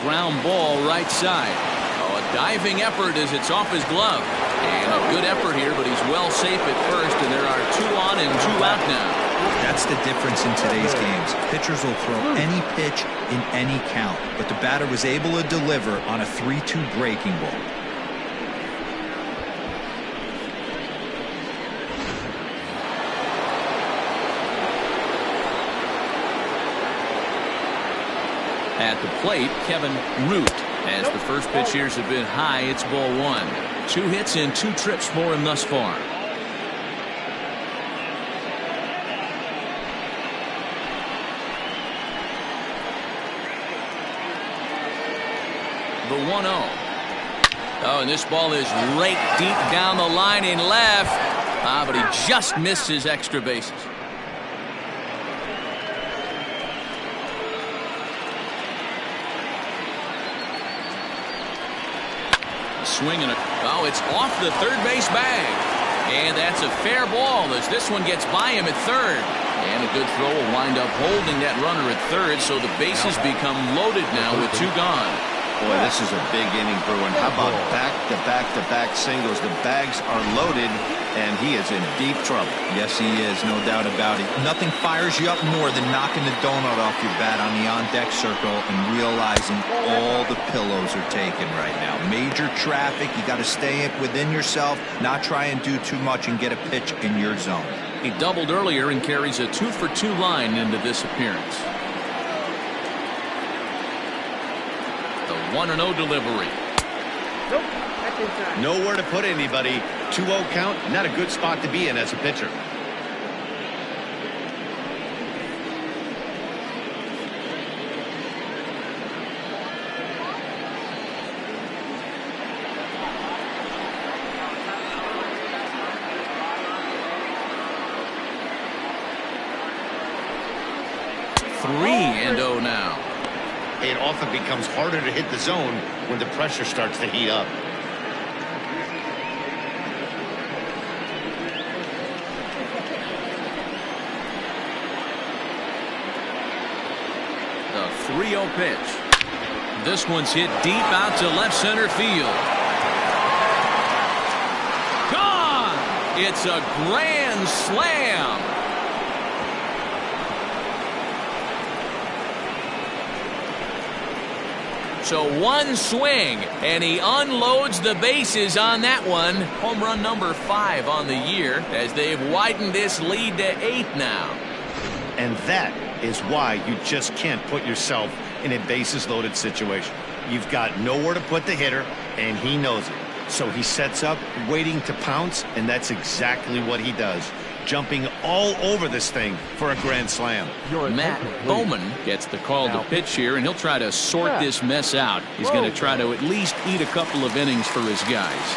[SPEAKER 1] Ground ball right side. Oh, a diving effort as it's off his glove. And a good effort here, but he's well safe at first, and there are 2 on and 2 out now.
[SPEAKER 4] That's the difference in today's games. Pitchers will throw any pitch in any count, but the batter was able to deliver on a 3-2 breaking ball.
[SPEAKER 1] At the plate, Kevin Root. As the first pitch here's a bit high, it's ball 1. 2 hits and 2 trips for him thus far. The 1-0. Oh, and this ball is raked deep down the line in left. But he just missed his extra bases. Swinging it. Oh, it's off the third base bag. And that's a fair ball as this one gets by him at third. And a good throw will wind up holding that runner at third, so the bases become loaded now with 2 gone.
[SPEAKER 2] Boy, this is a big inning, Bruin. How about back-to-back-to-back singles? The bags are loaded, and he is in deep trouble.
[SPEAKER 4] Yes, he is, no doubt about it. Nothing fires you up more than knocking the donut off your bat on the on-deck circle and realizing all the pillows are taken right now. Major traffic, you got to stay within yourself, not try and do too much and get a pitch in your zone.
[SPEAKER 1] He doubled earlier and carries a 2-for-2 line into this appearance. 1-0 delivery.
[SPEAKER 5] Nope, that's inside.
[SPEAKER 2] Nowhere to put anybody. 2-0 count, not a good spot to be in as a pitcher.
[SPEAKER 1] Three and 0 now.
[SPEAKER 2] It often becomes harder to hit the zone when the pressure starts to heat up.
[SPEAKER 1] The 3-0 pitch. This one's hit deep out to left center field. Gone! It's a grand slam. So one swing, and he unloads the bases on that one. Home run number 5 on the year as they've widened this lead to 8 now.
[SPEAKER 2] And that is why you just can't put yourself in a bases-loaded situation. You've got nowhere to put the hitter, and he knows it. So he sets up, waiting to pounce, and that's exactly what he does. Jumping all over this thing for a grand slam.
[SPEAKER 1] Matt Bowman gets the call to pitch here, and he'll try to sort this mess out. He's going to try to at least eat a couple of innings for his guys.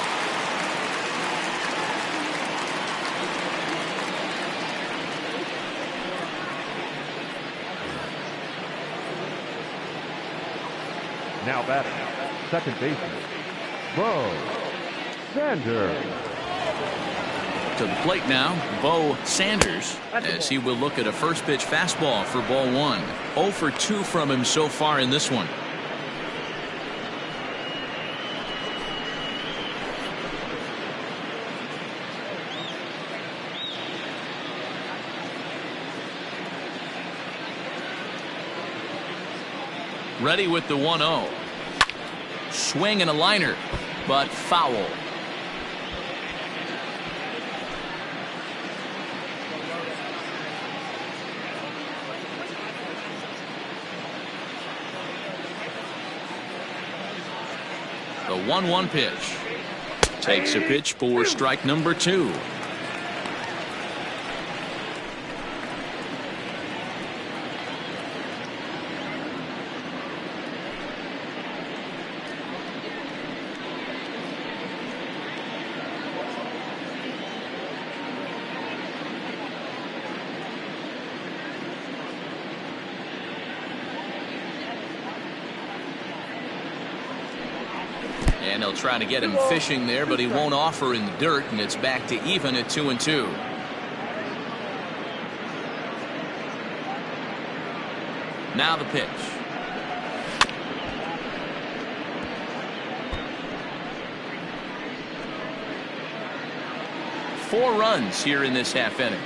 [SPEAKER 3] Now batting, second baseman, Bo Sanders.
[SPEAKER 1] To the plate now, Bo Sanders, as he will look at a first pitch fastball for ball 1. 0 for 2 from him so far in this one. Ready with the 1-0. Swing and a liner, but foul. The 1-1 pitch. Takes a pitch for strike number 2. And he'll try to get him fishing there, but he won't offer in the dirt, and it's back to even at 2-2. Now the pitch. Four runs here in this half inning.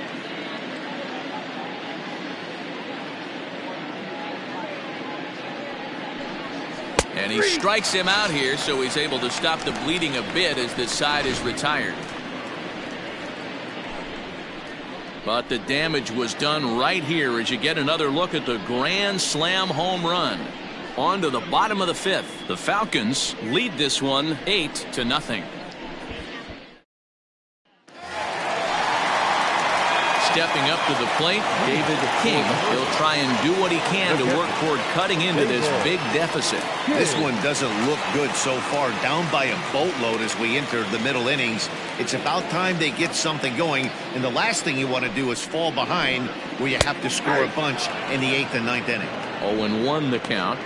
[SPEAKER 1] And he strikes him out here, so he's able to stop the bleeding a bit as this side is retired. But the damage was done right here as you get another look at the grand slam home run. On to the bottom of the 5th. The Falcons lead this one 8-0. Stepping up to the plate, David King. He'll try and do what he can to work toward cutting into this big deficit.
[SPEAKER 2] This one doesn't look good so far. Down by a boatload as we enter the middle innings. It's about time they get something going, and the last thing you want to do is fall behind where you have to score a bunch in the 8th and 9th inning.
[SPEAKER 1] 0-1 the count.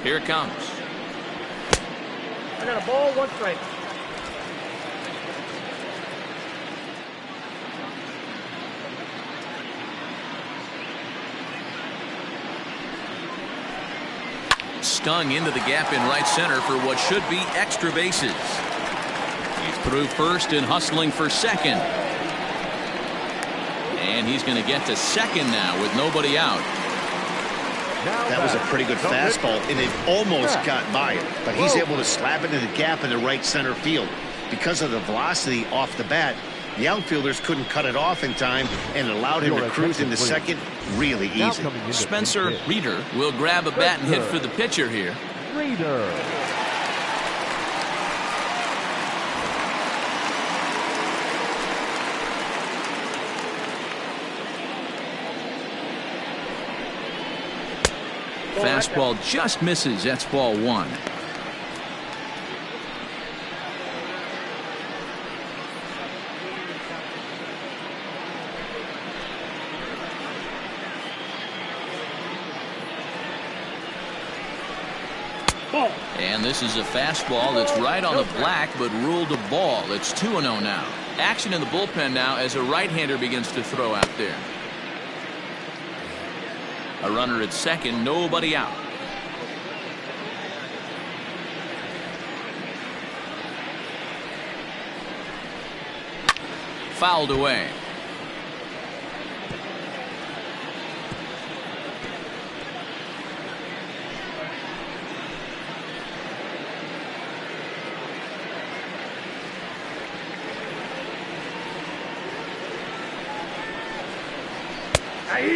[SPEAKER 1] Here it comes.
[SPEAKER 5] I got a ball, 1 strike.
[SPEAKER 1] Stung into the gap in right center for what should be extra bases. He's through first and hustling for second. And he's going to get to second now with nobody out.
[SPEAKER 2] That was a pretty good fastball, and it almost got by it, but he's able to slap it in the gap in the right center field. Because of the velocity off the bat, the outfielders couldn't cut it off in time and allowed him to cruise into second really easy.
[SPEAKER 1] Spencer Reeder will grab a bat and hit for the pitcher here.
[SPEAKER 3] Reeder.
[SPEAKER 1] Fastball just misses. That's ball 1. And this is a fastball that's right on the black, but ruled a ball. It's 2-0 now. Action in the bullpen now as a right-hander begins to throw out there. A runner at second, nobody out. Fouled away.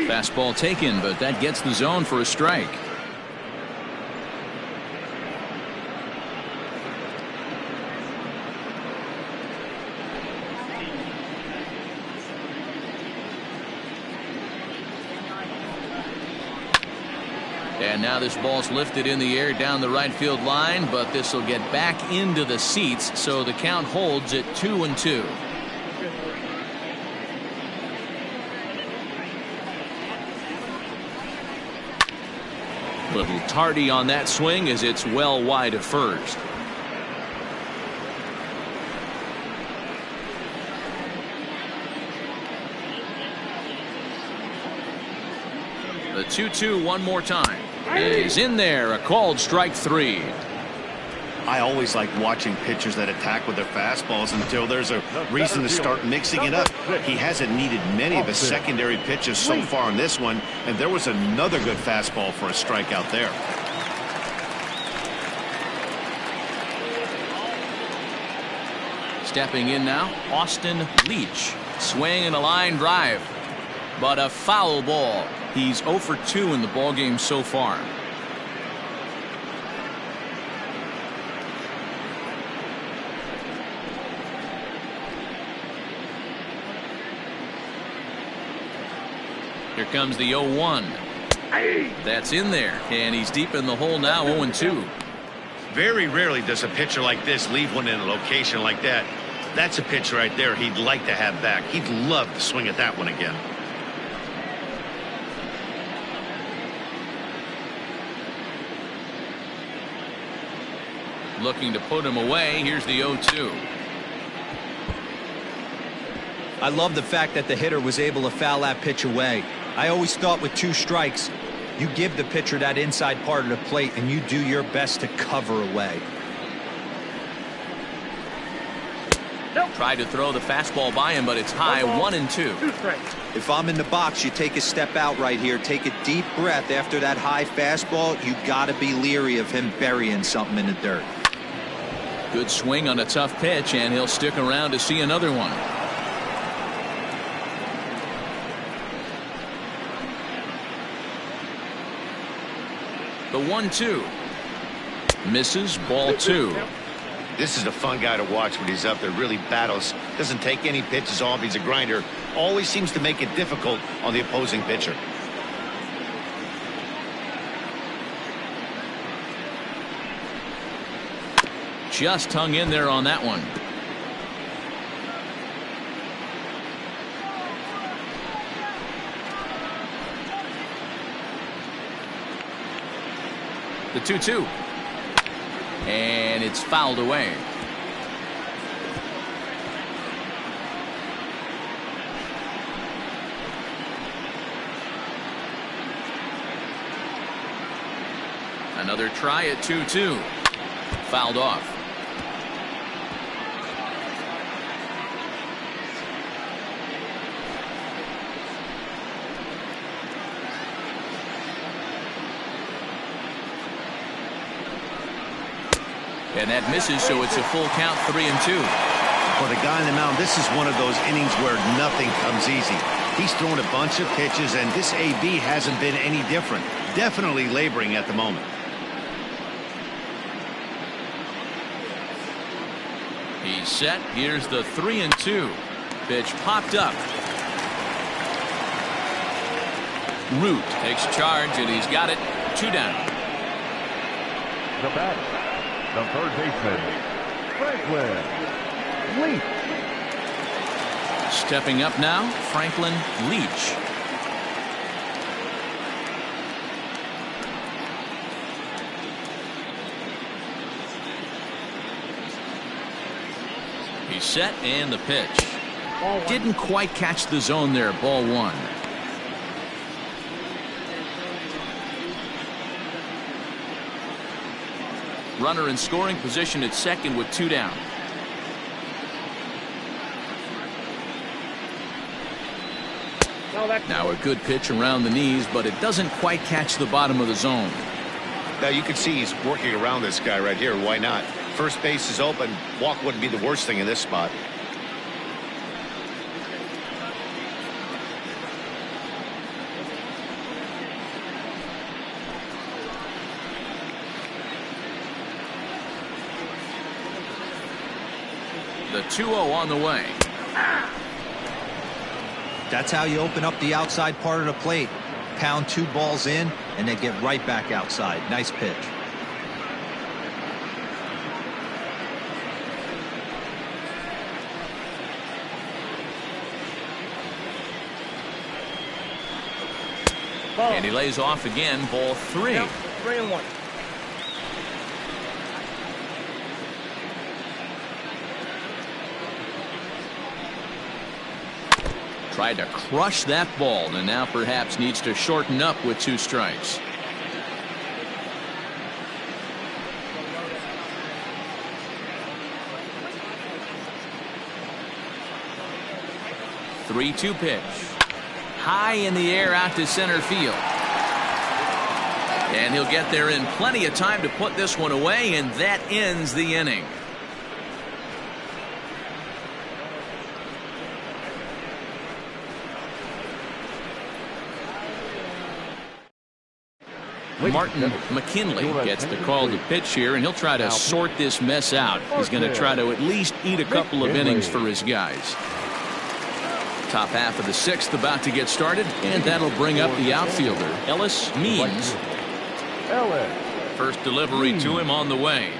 [SPEAKER 1] Fastball taken, but that gets the zone for a strike. And now this ball's lifted in the air down the right field line, but this will get back into the seats, so the count holds at 2-2. Little tardy on that swing as it's well wide of first. The 2-2 one more time. Is in there, a called strike 3.
[SPEAKER 2] I always like watching pitchers that attack with their fastballs until there's a reason to start mixing it up. He hasn't needed many of his secondary pitches so far in this one, and there was another good fastball for a strikeout there.
[SPEAKER 1] Stepping in now, Austin Leach. Swing and a line drive, but a foul ball. He's 0 for 2 in the ballgame so far. Here comes the 0-1. That's in there, and he's deep in the hole now, 0-2.
[SPEAKER 2] Very rarely does a pitcher like this leave one in a location like that. That's a pitch right there he'd like to have back. He'd love to swing at that one again.
[SPEAKER 1] Looking to put him away. Here's the 0-2.
[SPEAKER 4] I love the fact that the hitter was able to foul that pitch away. I always thought with 2 strikes, you give the pitcher that inside part of the plate and you do your best to cover away.
[SPEAKER 1] Tried to throw the fastball by him, but it's high, 1-2.
[SPEAKER 4] If I'm in the box, you take a step out right here, take a deep breath after that high fastball. You got to be leery of him burying something in the dirt.
[SPEAKER 1] Good swing on a tough pitch, and he'll stick around to see another one. The 1-2 misses, ball 2.
[SPEAKER 2] This is a fun guy to watch when he's up there. Really battles, doesn't take any pitches off. He's a grinder. Always seems to make it difficult on the opposing pitcher.
[SPEAKER 1] Just hung in there on that one. The 2-2. And it's fouled away. Another try at 2-2. Fouled off. And that misses, so it's a full count, 3-2.
[SPEAKER 2] For the guy on the mound, this is one of those innings where nothing comes easy. He's thrown a bunch of pitches, and this AB hasn't been any different. Definitely laboring at the moment.
[SPEAKER 1] He's set. Here's the 3-2. Pitch popped up. Root takes charge, and he's got it. 2 down.
[SPEAKER 3] The batter, the third baseman, Franklin Leach.
[SPEAKER 1] Stepping up now, Franklin Leach. He's set and the pitch.
[SPEAKER 5] Ball one.
[SPEAKER 1] Didn't quite catch the zone there. Ball one. Runner in scoring position at second with 2 down.
[SPEAKER 5] No, that's
[SPEAKER 1] Now a good pitch around the knees, but it doesn't quite catch the bottom of the zone.
[SPEAKER 2] Now you can see he's working around this guy right here. Why not? First base is open. Walk wouldn't be the worst thing in this spot.
[SPEAKER 1] The 2-0 on the way.
[SPEAKER 4] That's how you open up the outside part of the plate. Pound 2 balls in, and then get right back outside. Nice pitch.
[SPEAKER 5] ball.
[SPEAKER 1] And he lays off again. Ball 3.
[SPEAKER 5] Yep, 3-1.
[SPEAKER 1] Tried to crush that ball, and now perhaps needs to shorten up with 2 strikes. Three-two pitch. High in the air out to center field. And he'll get there in plenty of time to put this one away, and that ends the inning. Martin McKinley gets the call to pitch here, and he'll try to sort this mess out. He's going to try to at least eat a couple of innings for his guys. Top half of the 6th about to get started, and that'll bring up the outfielder, Ellis Means. First delivery to him on the way.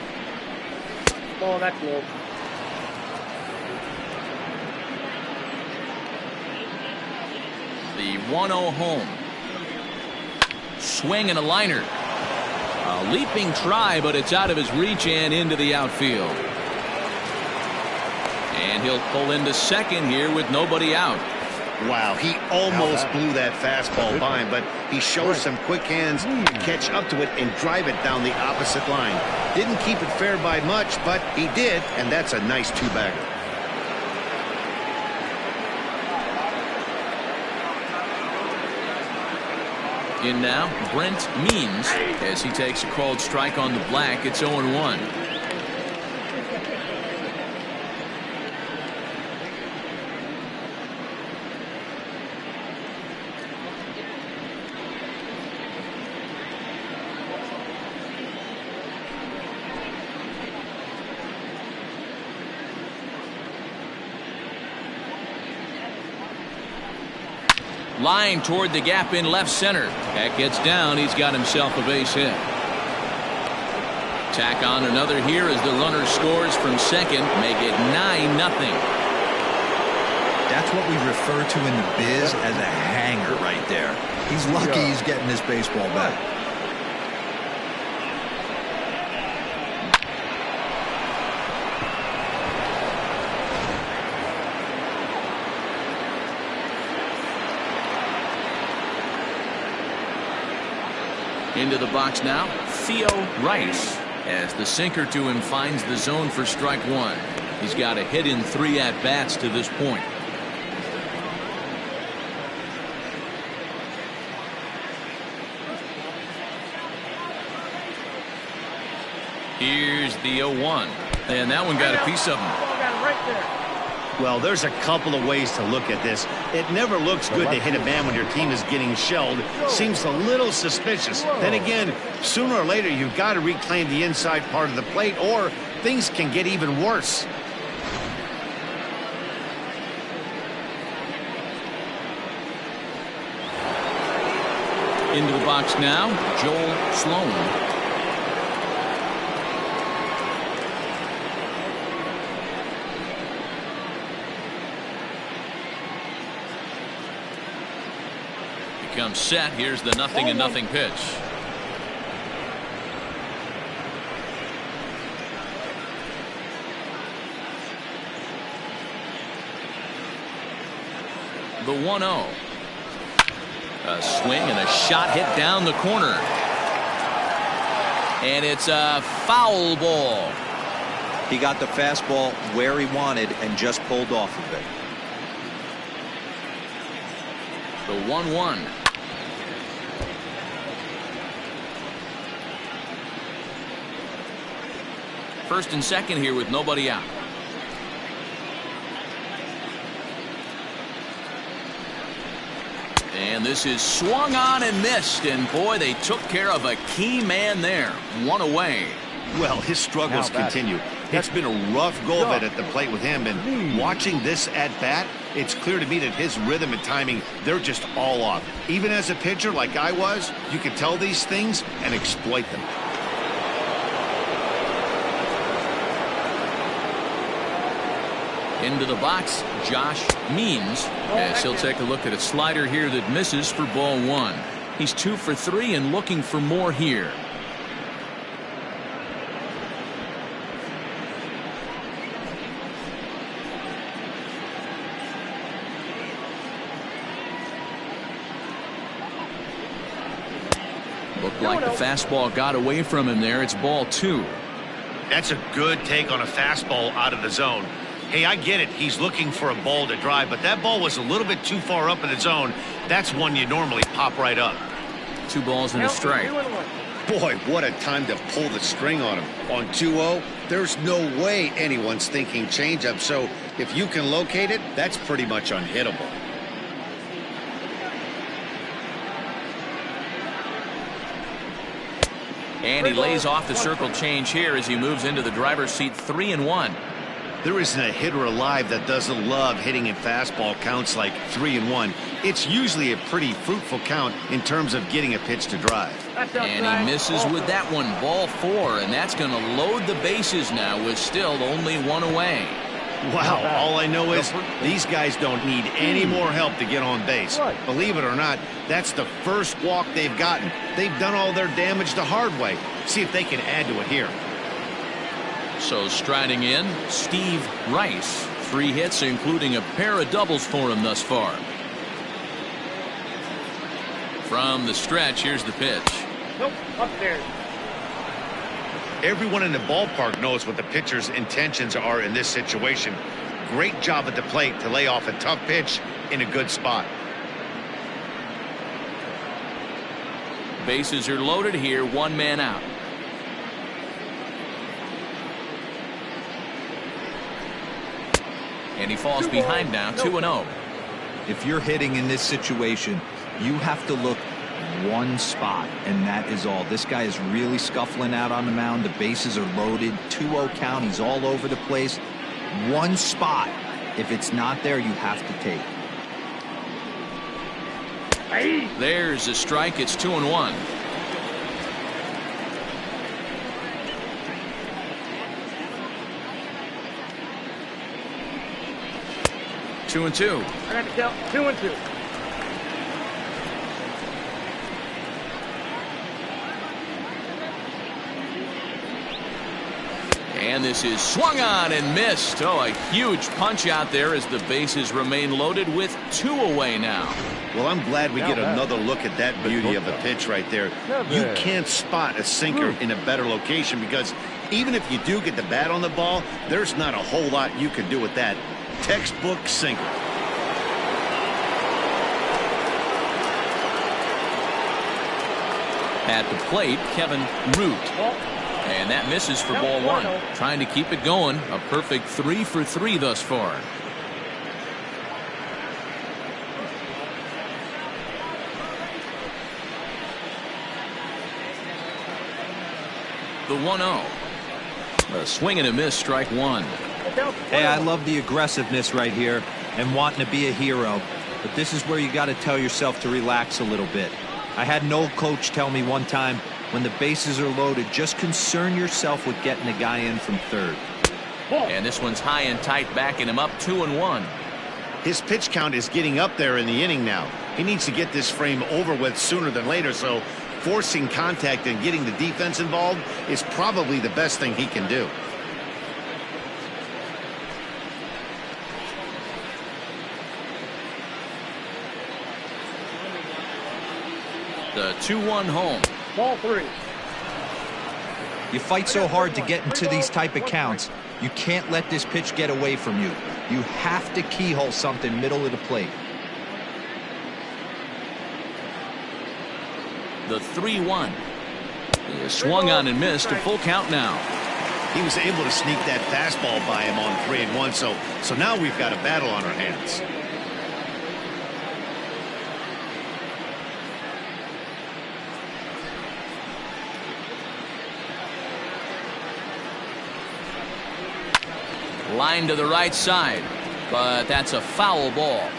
[SPEAKER 5] Ball, that's low.
[SPEAKER 1] The 1-0 home. Swing and a liner. A leaping try, but it's out of his reach and into the outfield. And he'll pull into second here with nobody out.
[SPEAKER 2] Wow, he almost blew that fastball by him, but he shows some quick hands to catch up to it and drive it down the opposite line. Didn't keep it fair by much, but he did, and that's a nice 2-bagger.
[SPEAKER 1] In now, Brent Means, as he takes a called strike on the black. It's 0-1. Line toward the gap in left center. That gets down. He's got himself a base hit. Tack on another here as the runner scores from second. Make it 9-0.
[SPEAKER 4] That's what we refer to in the biz as a hanger right there. He's lucky he's getting this baseball back.
[SPEAKER 1] Into the box now, Theo Rice, as the sinker to him finds the zone for strike 1. He's got a hit in 3 at-bats to this point. Here's the 0-1, and that one got a piece of him.
[SPEAKER 5] Ball got him right there.
[SPEAKER 2] Well, there's a couple of ways to look at this. It never looks good to hit a man when your team is getting shelled. Seems a little suspicious. Then again, sooner or later, you've got to reclaim the inside part of the plate, or things can get even worse.
[SPEAKER 1] Into the box now, Joel Sloan. Comes set. Here's the 0-0 pitch. The 1-0. A swing and a shot hit down the corner. And it's a foul ball.
[SPEAKER 4] He got the fastball where he wanted and just pulled off of it.
[SPEAKER 1] The 1-1. First and second here with nobody out. And this is swung on and missed. And boy, they took care of a key man there. One away.
[SPEAKER 2] Well, his struggles continue. It's been a rough go of it at the plate with him. And watching this at bat, it's clear to me that his rhythm and timing, they're just all off. Even as a pitcher like I was, you can tell these things and exploit them.
[SPEAKER 1] Into the box, Josh Means, as he'll take a look at a slider here that misses for ball one. He's 2 for 3 and looking for more here. Looked like the fastball got away from him there. It's ball 2.
[SPEAKER 2] That's a good take on a fastball out of the zone. Hey, I get it. He's looking for a ball to drive, but that ball was a little bit too far up in the zone. That's one you normally pop right up.
[SPEAKER 1] 2 balls and a strike.
[SPEAKER 2] Boy, what a time to pull the string on him. On 2-0, there's no way anyone's thinking changeup, so if you can locate it, that's pretty much unhittable.
[SPEAKER 1] And he lays off the circle change here as he moves into the driver's seat. 3-1.
[SPEAKER 2] There isn't a hitter alive that doesn't love hitting in fastball counts like 3-1. It's usually a pretty fruitful count in terms of getting a pitch to drive.
[SPEAKER 1] And he misses with that one. Ball 4, and that's going to load the bases now with still only 1 away.
[SPEAKER 2] Wow, all I know is these guys don't need any more help to get on base. Believe it or not, that's the first walk they've gotten. They've done all their damage the hard way. See if they can add to it here.
[SPEAKER 1] So striding in, Steve Rice. 3 hits, including a pair of doubles for him thus far. From the stretch, here's the pitch.
[SPEAKER 5] Nope, upstairs.
[SPEAKER 2] Everyone in the ballpark knows what the pitcher's intentions are in this situation. Great job at the plate to lay off a tough pitch in a good spot.
[SPEAKER 1] Bases are loaded here, 1 man out. And he falls behind now, 2-0.
[SPEAKER 4] If you're hitting in this situation, you have to look one spot, and that is all. This guy is really scuffling out on the mound. The bases are loaded. 2-0 count. He's all over the place. One spot. If it's not there, you have to take.
[SPEAKER 1] There's a strike. It's 2-1. Two and 2.
[SPEAKER 5] I got to tell 2-2.
[SPEAKER 1] And this is swung on and missed. Oh, a huge punch out there as the bases remain loaded with 2 away now.
[SPEAKER 2] Well, I'm glad we get another look at that beauty of a pitch right there. You can't spot a sinker in a better location because even if you do get the bat on the ball, there's not a whole lot you can do with that. Textbook sinker.
[SPEAKER 1] At the plate, Kevin Root. And that misses for ball 1. Trying to keep it going. A perfect 3 for 3 thus far. The 1-0. A swing and a miss, strike 1.
[SPEAKER 4] Hey, I love the aggressiveness right here and wanting to be a hero. But this is where you got to tell yourself to relax a little bit. I had an old coach tell me one time, when the bases are loaded, just concern yourself with getting the guy in from third.
[SPEAKER 1] And this one's high and tight, backing him up 2-1.
[SPEAKER 2] His pitch count is getting up there in the inning now. He needs to get this frame over with sooner than later, so forcing contact and getting the defense involved is probably the best thing he can do.
[SPEAKER 1] The 2-1 home.
[SPEAKER 5] Ball 3.
[SPEAKER 4] You fight so hard to get into these type of counts, you can't let this pitch get away from you. You have to keyhole something middle of the plate.
[SPEAKER 1] The 3-1. He is swung on and missed. A full count now.
[SPEAKER 2] He was able to sneak that fastball by him on 3-1, so now we've got a battle on our hands.
[SPEAKER 1] Line to the right side, but that's a foul ball.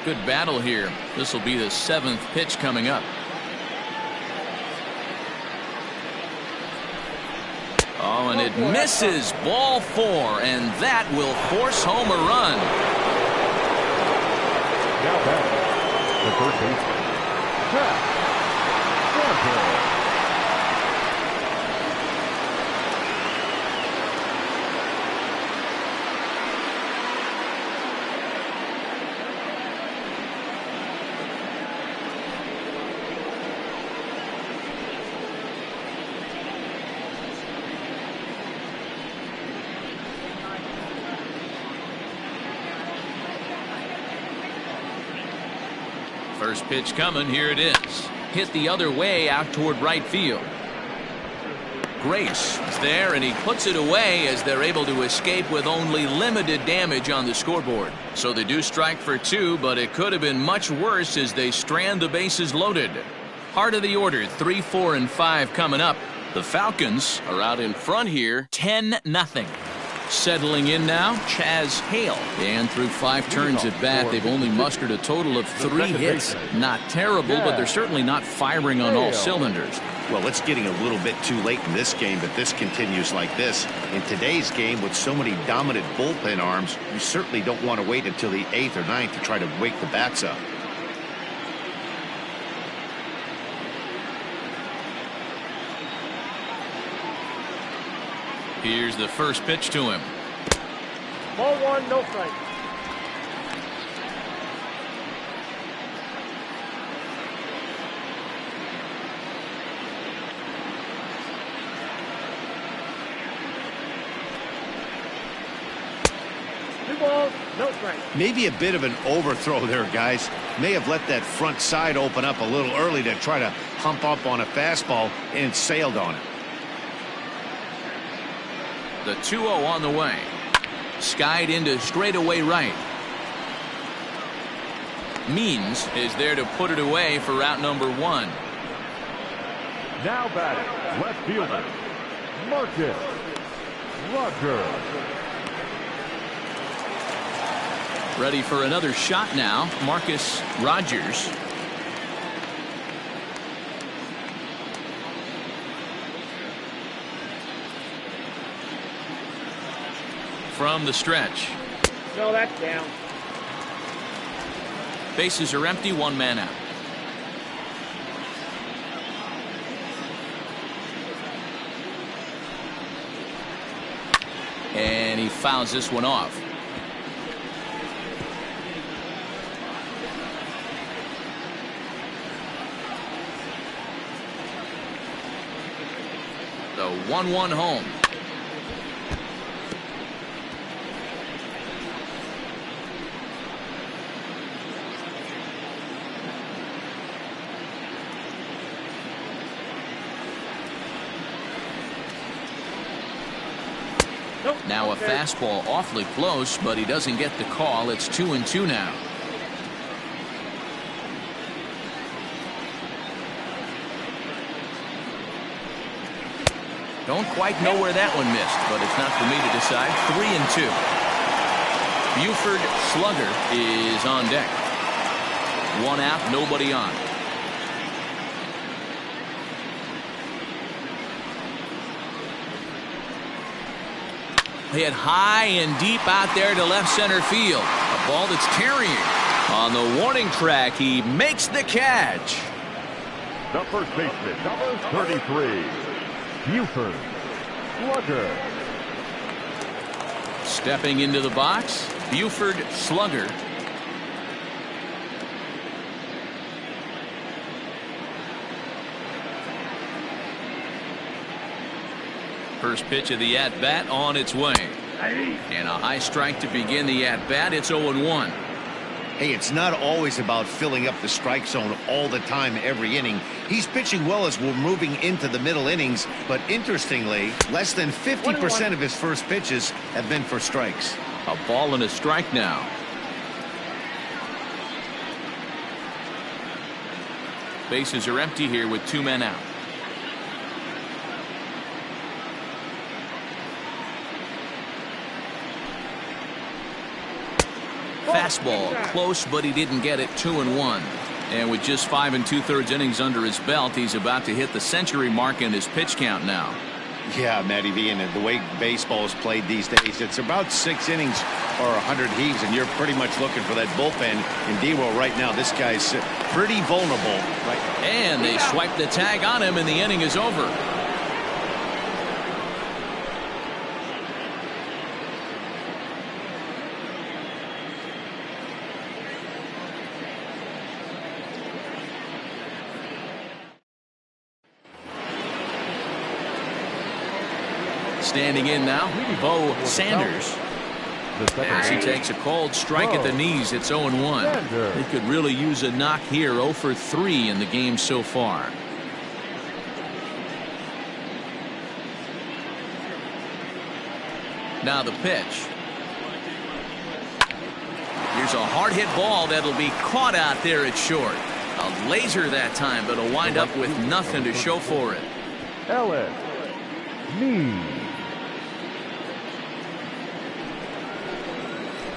[SPEAKER 1] Good battle here. This will be the 7th pitch coming up. Oh, and it misses. Ball 4, and that will force home a run.
[SPEAKER 3] Now batting, the first baseman, Pat Fronto.
[SPEAKER 1] First pitch coming. Here it is. Hit the other way out toward right field. Grace is there, and he puts it away as they're able to escape with only limited damage on the scoreboard. So they do strike for 2, but it could have been much worse as they strand the bases loaded. Heart of the order, 3, 4, and 5 coming up. The Falcons are out in front here, 10-0. Settling in now, Chaz Hale. And through 5 turns at bat, they've only mustered a total of 3 hits. Not terrible, but they're certainly not firing on all cylinders.
[SPEAKER 2] Well, it's getting a little bit too late in this game, but this continues like this. In today's game, with so many dominant bullpen arms, you certainly don't want to wait until the 8th or 9th to try to wake the bats up.
[SPEAKER 1] Here's the first pitch to him.
[SPEAKER 5] Ball 1, no strike. Two balls, no strike.
[SPEAKER 2] Maybe a bit of an overthrow there, guys. May have let that front side open up a little early to try to hump up on a fastball and sailed on it.
[SPEAKER 1] The 2-0 on the way. Skied into straightaway right. Means is there to put it away for route number 1.
[SPEAKER 3] Now batting, left fielder, Marcus Rogers.
[SPEAKER 1] Ready for another shot now, Marcus Rogers. From the stretch.
[SPEAKER 5] No, that's down.
[SPEAKER 1] Bases are empty, 1 man out. And he fouls this one off. The 1-1 home. Now a fastball awfully close, but he doesn't get the call. It's 2-2 now. Don't quite know where that one missed, but it's not for me to decide. 3-2. Buford Slugger is on deck. 1 out, nobody on. Hit high and deep out there to left center field. A ball that's carrying. On the warning track, he makes the catch.
[SPEAKER 3] The first baseman, number 33, Buford Slugger.
[SPEAKER 1] Stepping into the box, Buford Slugger. First pitch of the at-bat on its way. And a high strike to begin the at-bat. It's 0-1.
[SPEAKER 2] Hey, it's not always about filling up the strike zone all the time every inning. He's pitching well as we're moving into the middle innings, but interestingly, less than 50% of his first pitches have been for strikes.
[SPEAKER 1] A ball and a strike now. Bases are empty here with 2 men out. Fastball close, but he didn't get it. 2-1. And with just 5 2/3 innings under his belt, he's about to hit the century mark in his pitch count now.
[SPEAKER 2] Yeah, Matty V, and the way baseball is played these days, it's about 6 innings or 100 heaves, and you're pretty much looking for that bullpen. In D-Well right now, this guy's pretty vulnerable. Right.
[SPEAKER 1] And they swipe the tag on him, and the inning is over. Standing in now, Bo Sanders. As he takes a cold strike at the knees, it's 0-1. He could really use a knock here. 0 for 3 in the game so far. Now the pitch. Here's a hard hit ball that'll be caught out there at short. A laser that time, but it'll wind up with nothing to show for it.
[SPEAKER 3] Ellis Means.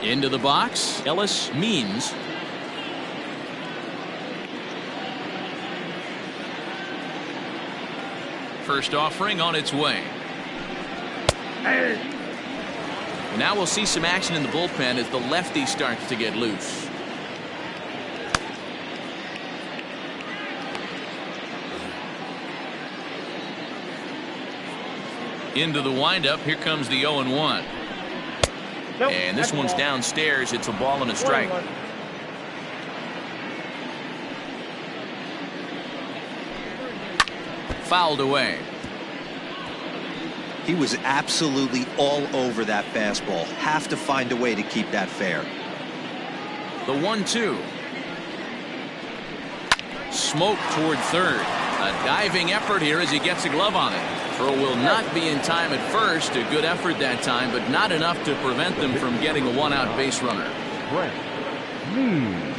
[SPEAKER 1] Into the box, Ellis Means. First offering on its way. Now we'll see some action in the bullpen as the lefty starts to get loose. Into the windup. Here comes the 0-1.
[SPEAKER 5] Nope,
[SPEAKER 1] and this one's downstairs. It's a ball and a strike. Fouled away.
[SPEAKER 4] He was absolutely all over that fastball. Have to find a way to keep that fair.
[SPEAKER 1] The 1-2. Smoke toward third. A diving effort here as he gets a glove on it. Throw will not be in time at first. A good effort that time, but not enough to prevent them from getting a one-out base runner.
[SPEAKER 3] Brent Means.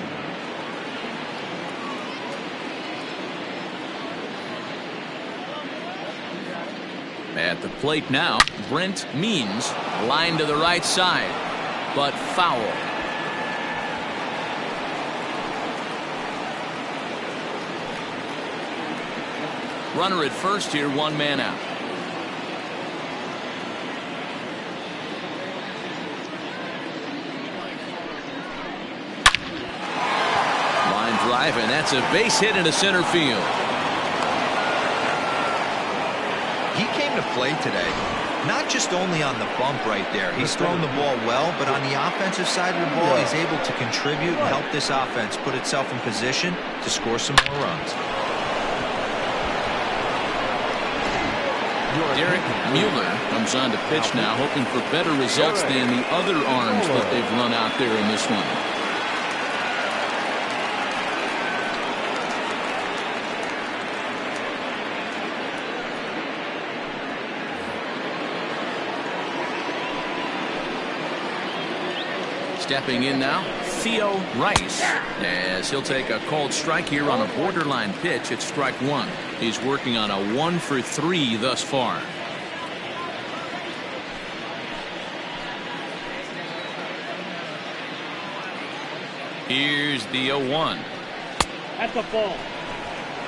[SPEAKER 1] At the plate now, Brent Means. Line to the right side, but foul. Runner at first here, 1 man out. Line drive, and that's a base hit into center field.
[SPEAKER 4] He came to play today, not just only on the bump right there. He's thrown the ball well, but on the offensive side of the ball, he's able to contribute and help this offense put itself in position to score some more runs.
[SPEAKER 1] Derek Mueller comes on to pitch now, hoping for better results than the other arms that they've run out there in this one. Stepping in now, Theo Rice, as he'll take a called strike here on a borderline pitch at strike 1. He's working on a 1 for 3 thus far. Here's the 0-1.
[SPEAKER 5] That's a ball.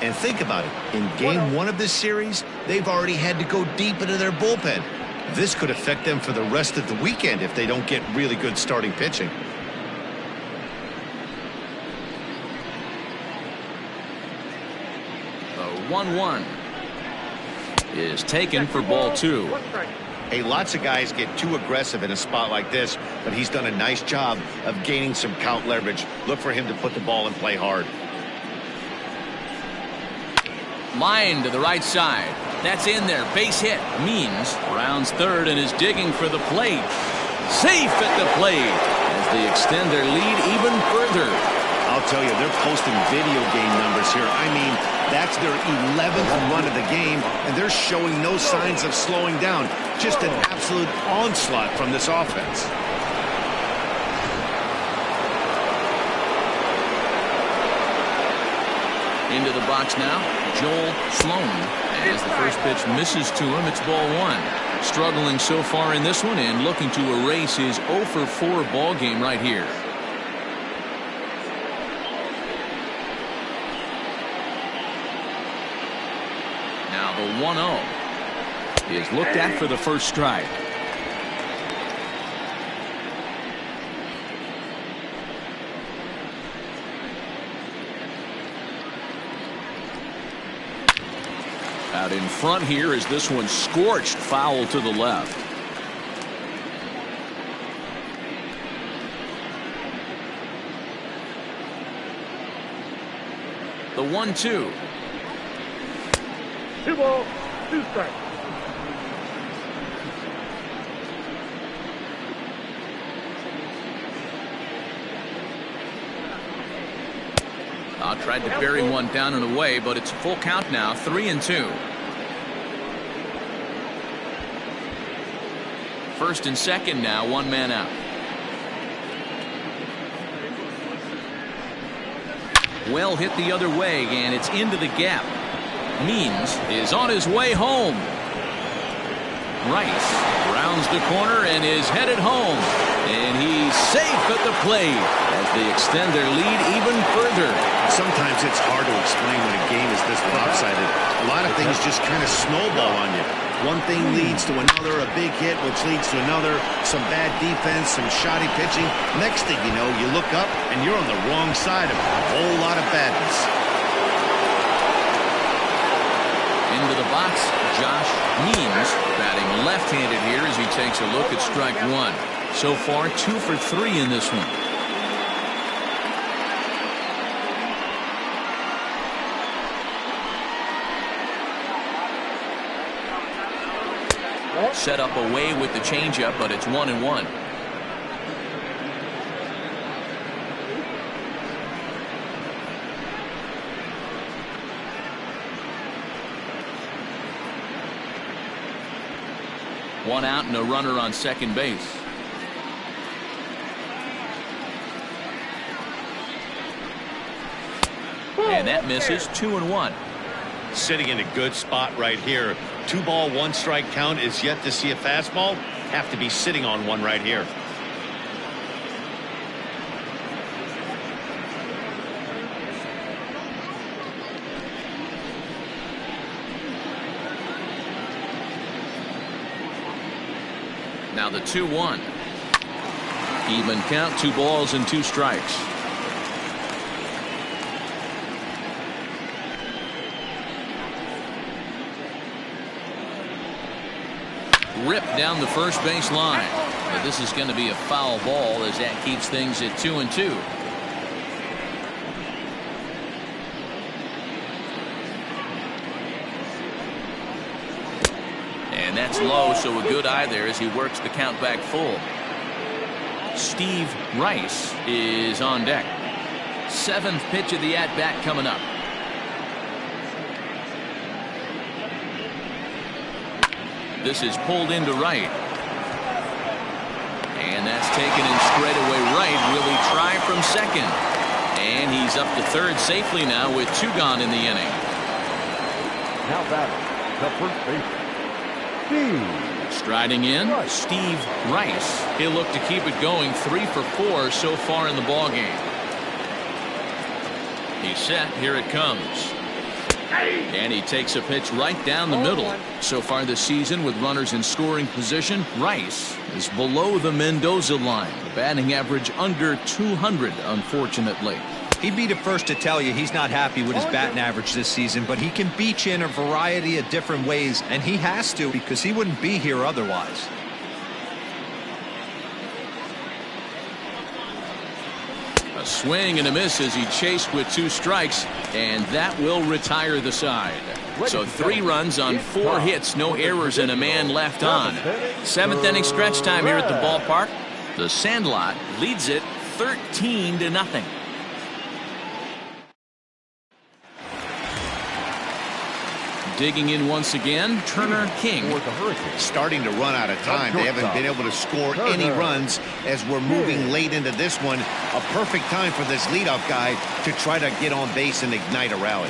[SPEAKER 2] And think about it. In game 1 of this series, they've already had to go deep into their bullpen. This could affect them for the rest of the weekend if they don't get really good starting pitching.
[SPEAKER 1] The 1-1 is taken for ball 2.
[SPEAKER 2] Hey, lots of guys get too aggressive in a spot like this, but he's done a nice job of gaining some count leverage. Look for him to put the ball in play hard.
[SPEAKER 1] Line to the right side. That's in there. Base hit. Means rounds third and is digging for the plate. Safe at the plate as they extend their lead even further.
[SPEAKER 2] I'll tell you, they're posting video game numbers here. I mean, that's their 11th run of the game, and they're showing no signs of slowing down. Just an absolute onslaught from this offense.
[SPEAKER 1] Into the box now, Joel Sloan. As the first pitch misses to him, it's ball one. Struggling so far in this one and looking to erase his 0 for 4 ball game right here. Now the 1-0 is looked at for the first strike. Out in front here is this one scorched foul to the left. The 1-2.
[SPEAKER 5] 2 balls, 2 strikes.
[SPEAKER 1] Tried to bury one down and away, but it's a full count now, 3-2. First and second now, 1 man out. Well hit the other way, and it's into the gap. Means is on his way home. Rice rounds the corner and is headed home. And he's safe at the plate as they extend their lead even further.
[SPEAKER 2] Sometimes it's hard to explain when a game is this lopsided. A lot of things just kind of snowball on you. One thing leads to another, a big hit, which leads to another, some bad defense, some shoddy pitching. Next thing you know, you look up and you're on the wrong side of a whole lot of badness.
[SPEAKER 1] Into the box, Josh Means, batting left-handed here as he takes a look at strike one. So far, 2 for 3 in this one. Set up away with the changeup, but it's 1-1. One out and a runner on second base. And that misses. 2-1.
[SPEAKER 2] Sitting in a good spot right here. 2 ball, 1 strike count is yet to see a fastball. Have to be sitting on one right here.
[SPEAKER 1] Now the 2-1. Even count, 2 balls and 2 strikes. Ripped down the first base line. But this is going to be a foul ball as that keeps things at 2-2. And that's low, so a good eye there as he works the count back full. Steve Rice is on deck. 7th pitch of the at-bat coming up. This is pulled into right. And that's taken in straightaway right. Will he try from second? And he's up to third safely now with 2 gone in the inning.
[SPEAKER 3] Now batting, the first baseman, Steve.
[SPEAKER 1] Striding in, Steve Rice. He'll look to keep it going. 3 for 4 so far in the ballgame. He's set. Here it comes. And he takes a pitch right down the middle. So far this season with runners in scoring position, Rice is below the Mendoza line. The batting average under 200, unfortunately.
[SPEAKER 4] He'd be the first to tell you he's not happy with his batting average this season, but he can beat you in a variety of different ways, and he has to because he wouldn't be here otherwise.
[SPEAKER 1] A swing and a miss as he chased with 2 strikes, and that will retire the side. So 3 runs on 4 hits, no errors, and a man left on. 7th inning stretch time here at the ballpark. The Sandlot leads it 13-0. Digging in once again, Turner King.
[SPEAKER 2] Starting to run out of time. They haven't been able to score any runs as we're moving late into this one. A perfect time for this leadoff guy to try to get on base and ignite a rally.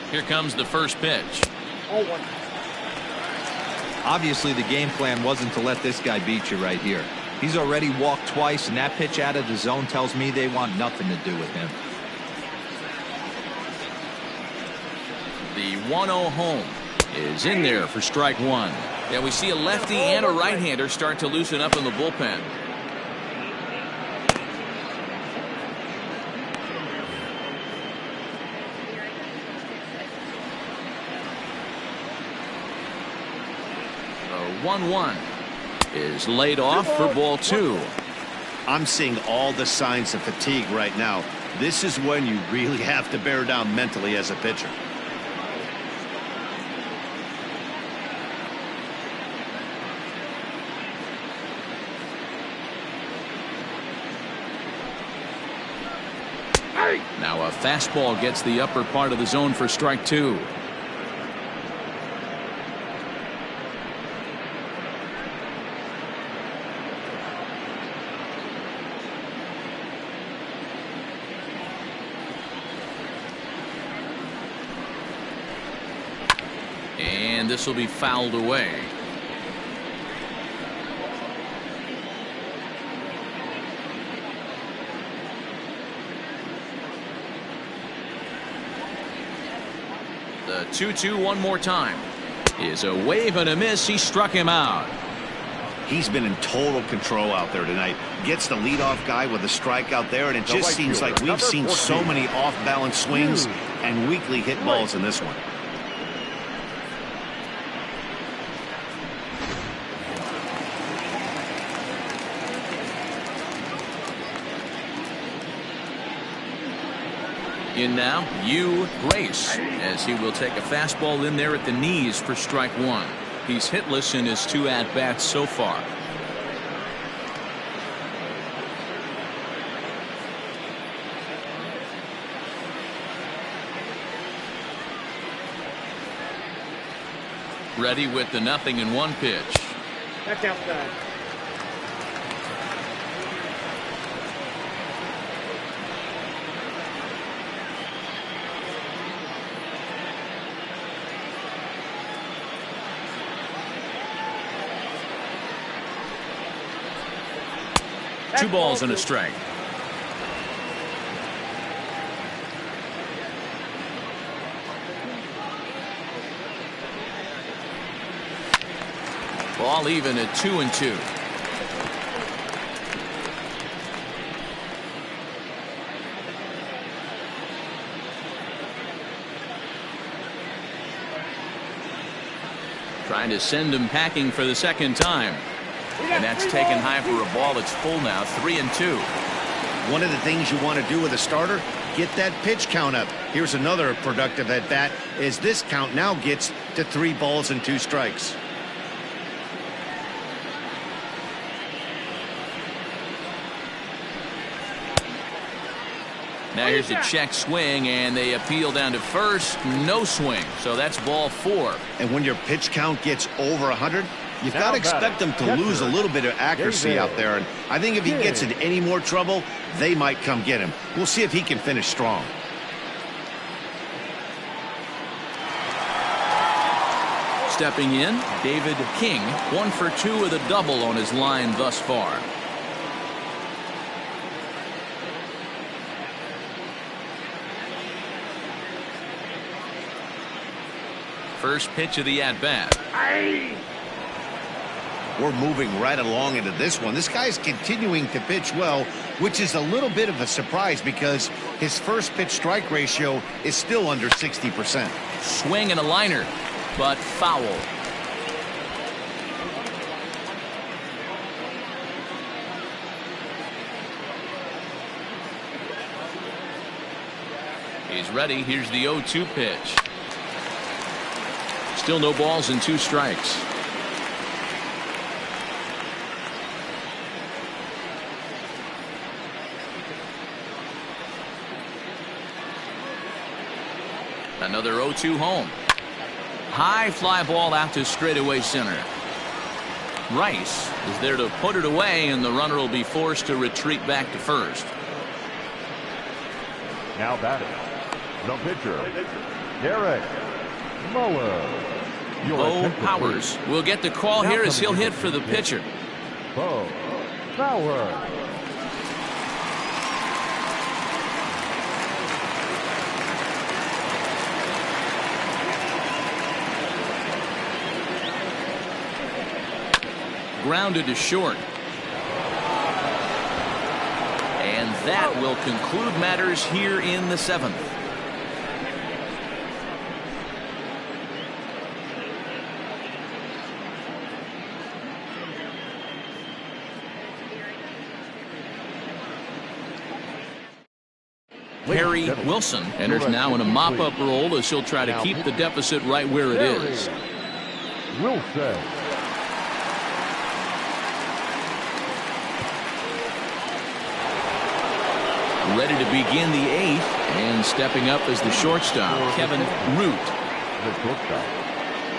[SPEAKER 1] Here comes the first pitch.
[SPEAKER 4] Obviously, the game plan wasn't to let this guy beat you right here. He's already walked twice, and that pitch out of the zone tells me they want nothing to do with him.
[SPEAKER 1] The 1-0 home is in there for strike 1. Yeah, we see a lefty and a right-hander start to loosen up in the bullpen. The 1-1 is laid off for ball 2.
[SPEAKER 2] I'm seeing all the signs of fatigue right now. This is when you really have to bear down mentally as a pitcher.
[SPEAKER 1] Now a fastball gets the upper part of the zone for strike 2. And this will be fouled away. The 2-2 one more time is a wave and a miss. He struck him out.
[SPEAKER 2] He's been in total control out there tonight. Gets the leadoff guy with a strikeout there, and it just seems like we've seen so many off-balance swings and weakly hit balls in this one.
[SPEAKER 1] In now, Grace, as he will take a fastball in there at the knees for strike 1. He's hitless in his 2 at-bats so far. Ready with the 0-1 pitch.
[SPEAKER 5] That's outside.
[SPEAKER 1] Two balls and a strike. Ball even at 2-2. Trying to send him packing for the second time. And that's taken high for a ball. It's full now, 3-2.
[SPEAKER 2] One of the things you want to do with a starter, get that pitch count up. Here's another productive at bat as this count now gets to 3 balls and 2 strikes.
[SPEAKER 1] Now here's a check swing, and they appeal down to first. No swing, so that's ball 4.
[SPEAKER 2] And when your pitch count gets over 100, you've got to expect them to lose a little bit of accuracy out there. And I think if he gets in any more trouble, they might come get him. We'll see if he can finish strong.
[SPEAKER 1] Stepping in, David King, 1 for 2 with a double on his line thus far. First pitch of the at-bat.
[SPEAKER 2] We're moving right along into this one. This guy's continuing to pitch well, which is a little bit of a surprise because his first pitch strike ratio is still under 60%.
[SPEAKER 1] Swing and a liner, but foul. He's ready. Here's the 0-2 pitch. Still no balls and 2 strikes. Another 0-2 home. High fly ball out to straightaway center. Rice is there to put it away, and the runner will be forced to retreat back to first.
[SPEAKER 3] Now batting, the pitcher, Derek Muller.
[SPEAKER 1] Bo Powers will get the call here as he'll hit for the pitcher.
[SPEAKER 3] Bo Powers.
[SPEAKER 1] Grounded to short. And that will conclude matters here in the 7th. Harry Wilson enters now in a mop-up role as he'll try to keep the deficit right where it is.
[SPEAKER 3] Wilson.
[SPEAKER 1] Ready to begin the 8th, and stepping up as the shortstop, Kevin Root.
[SPEAKER 3] The shortstop,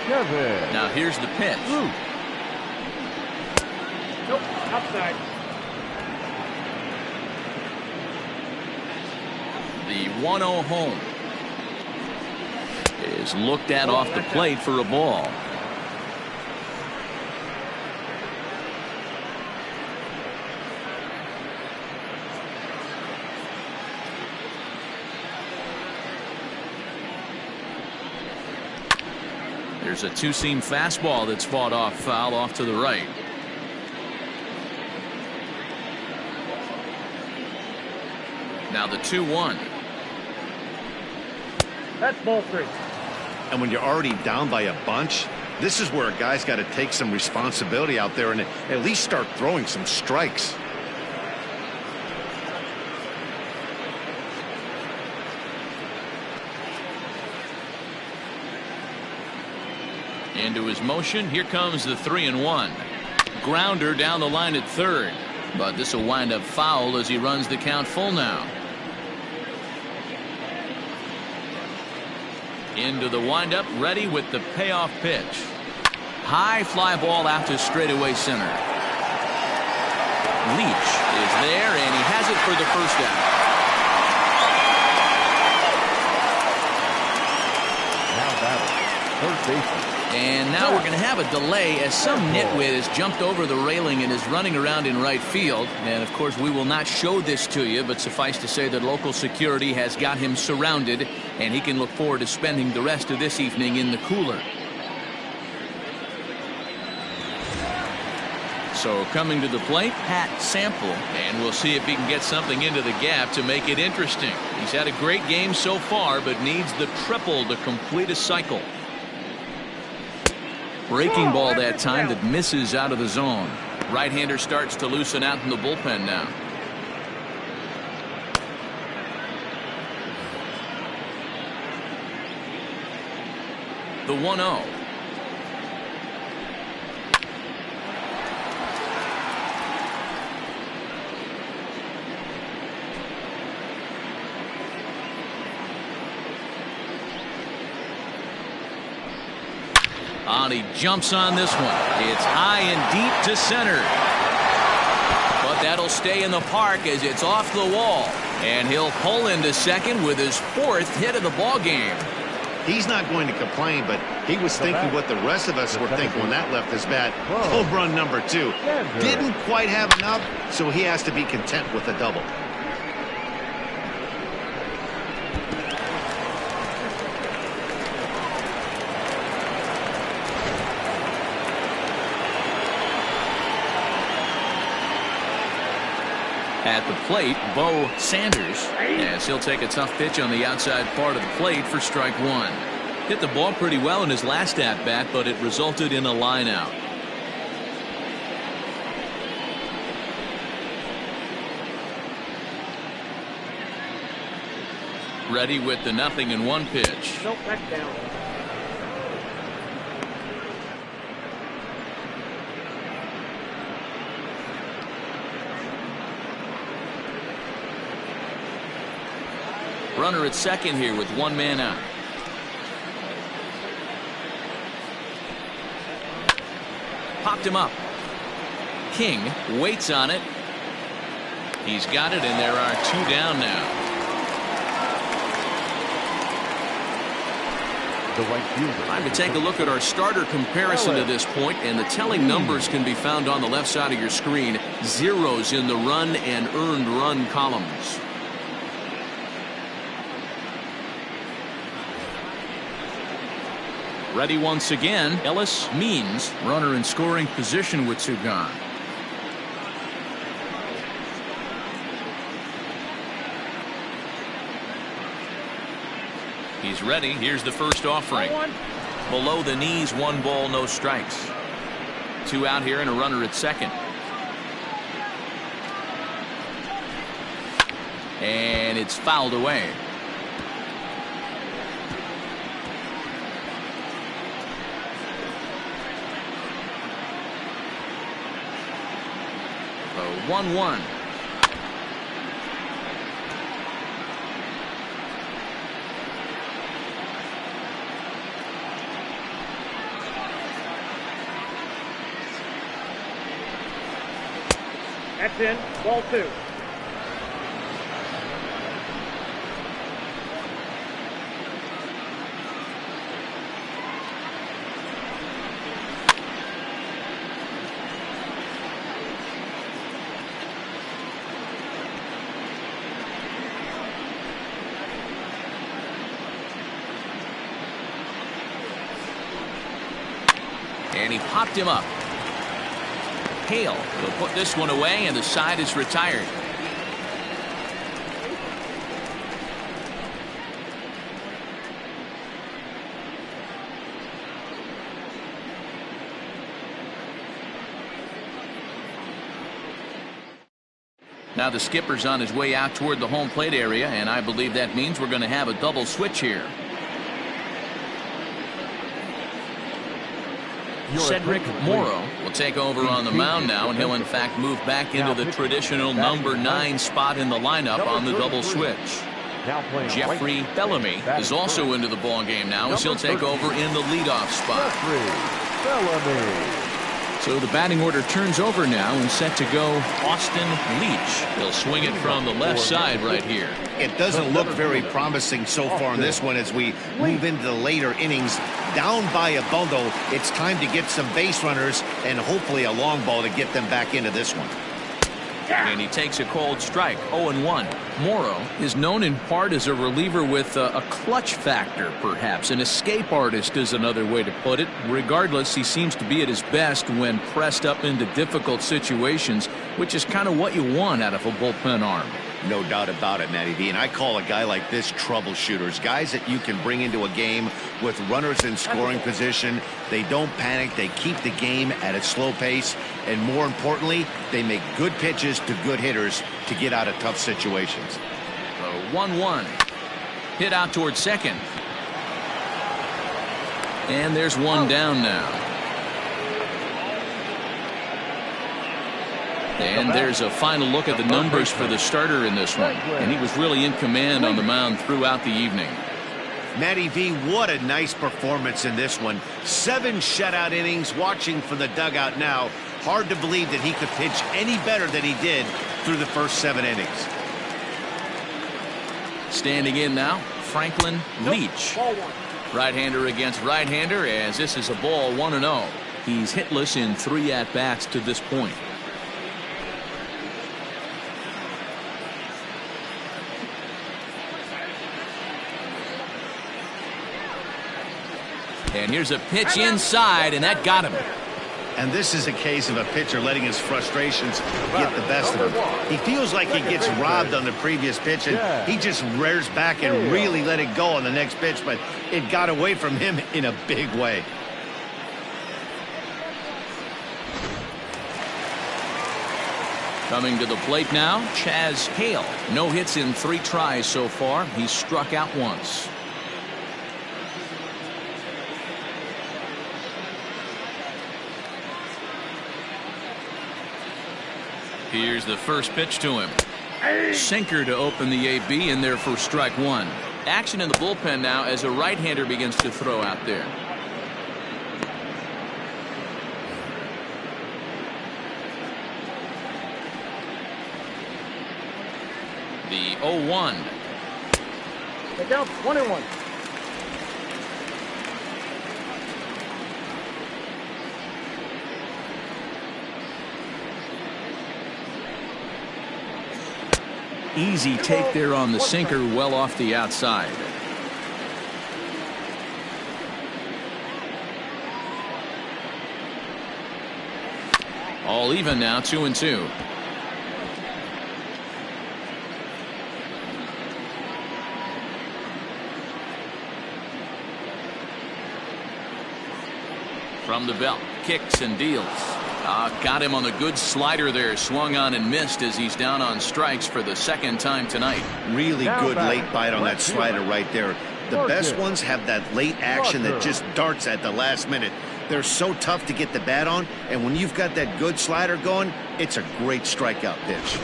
[SPEAKER 3] Kevin.
[SPEAKER 1] Now here's the pitch.
[SPEAKER 3] Root.
[SPEAKER 5] Nope, outside.
[SPEAKER 1] The 1-0 home is looked at off the plate for a ball. There's a 2-seam fastball that's fought off foul off to the right. Now the 2-1.
[SPEAKER 5] That's ball 3.
[SPEAKER 2] And when you're already down by a bunch, this is where a guy's got to take some responsibility out there and at least start throwing some strikes.
[SPEAKER 1] Into his motion. Here comes the 3-1. Grounder down the line at third. But this will wind up foul as he runs the count full now. Into the windup, ready with the payoff pitch. High fly ball out to straightaway center. Leach is there, and he has it for the first out.
[SPEAKER 3] Now batting, third baseman.
[SPEAKER 1] And now we're going to have a delay as some nitwit has jumped over the railing and is running around in right field. And of course we will not show this to you, but suffice to say that local security has got him surrounded, and he can look forward to spending the rest of this evening in the cooler. So coming to the plate, Pat Sample, and we'll see if he can get something into the gap to make it interesting. He's had a great game so far, but needs the triple to complete a cycle. Breaking ball that time that misses out of the zone. Right-hander starts to loosen out in the bullpen now. The 1-0. He jumps on this one. It's high and deep to center. But that'll stay in the park as it's off the wall. And he'll pull into second with his 4th hit of the ball game.
[SPEAKER 2] He's not going to complain, but he was thinking what the rest of us were thinking when that left his bat. Home run number 2. Didn't quite have enough, so he has to be content with a double.
[SPEAKER 1] At the plate, Bo Sanders, as he'll take a tough pitch on the outside part of the plate for strike 1. Hit the ball pretty well in his last at-bat, but it resulted in a line out. Ready with the 0-1 pitch.
[SPEAKER 5] Nope, back down.
[SPEAKER 1] Runner at second here with one man out. Popped him up. King waits on it. He's got it, and there are two down now.
[SPEAKER 3] The right fielder.
[SPEAKER 1] Time to take a look at our starter comparison to this point, and the telling numbers can be found on the left side of your screen. Zeros in the run and earned run columns. Ready once again. Ellis Means, runner in scoring position with two gone. He's ready. Here's the first offering. Below the knees, 1 ball, no strikes. 2 out here and a runner at second. And it's fouled away. The 1-1.
[SPEAKER 5] That's in. Ball 2.
[SPEAKER 1] And he popped him up. Hale will put this one away, and the side is retired. Now the skipper's on his way out toward the home plate area, and I believe that means we're going to have a double switch here. Cedric Morrow will take over on the mound now, and he'll in fact move back into the traditional number 9 spot in the lineup on the double switch. Jeffrey Bellamy is also into the ball game now, as he'll take over in the leadoff spot. So the batting order turns over now, and set to go Austin Leach. He'll swing it from the left side right here.
[SPEAKER 2] It doesn't look very promising so far in this one as we move into the later innings. Down by a bundle, it's time to get some base runners and hopefully a long ball to get them back into this one.
[SPEAKER 1] And he takes a cold strike. 0-1. Morrow is known in part as a reliever with a clutch factor, perhaps. An escape artist is another way to put it. Regardless, he seems to be at his best when pressed up into difficult situations, which is kind of what you want out of a bullpen arm.
[SPEAKER 2] No doubt about it, Matty V. And I call a guy like this troubleshooters. Guys that you can bring into a game with runners in scoring position. They don't panic. They keep the game at a slow pace. And more importantly, they make good pitches to good hitters to get out of tough situations.
[SPEAKER 1] The 1-1. Hit out towards second. And there's one down now. And there's a final look at the numbers for the starter in this one. And he was really in command on the mound throughout the evening.
[SPEAKER 2] Matty V, what a nice performance in this one. 7 shutout innings. Watching from the dugout now, hard to believe that he could pitch any better than he did through the first 7 innings.
[SPEAKER 1] Standing in now, Franklin Leach. Right-hander against right-hander, as this is a ball 1-0. He's hitless in 3 at-bats to this point. And here's a pitch inside, and that got him.
[SPEAKER 2] And this is a case of a pitcher letting his frustrations get the best of him. He feels like he gets robbed on the previous pitch, and he just rears back and really let it go on the next pitch, but it got away from him in a big way.
[SPEAKER 1] Coming to the plate now, Chaz Hale. No hits in 3 tries so far. He's struck out once. Here's the first pitch to him. Sinker to open the AB, in there for strike 1. Action in the bullpen now as a right-hander begins to throw out there. The 0-1.
[SPEAKER 5] Get down, 1-1.
[SPEAKER 1] Easy take there on the sinker, well off the outside. All even now, 2-2. From the belt, kicks and deals. Got him on the good slider there. Swung on and missed as he's down on strikes for the 2nd time tonight.
[SPEAKER 2] Really good late bite on that slider right there. The best ones have that late action that just darts at the last minute. They're so tough to get the bat on, and when you've got that good slider going, it's a great strikeout pitch.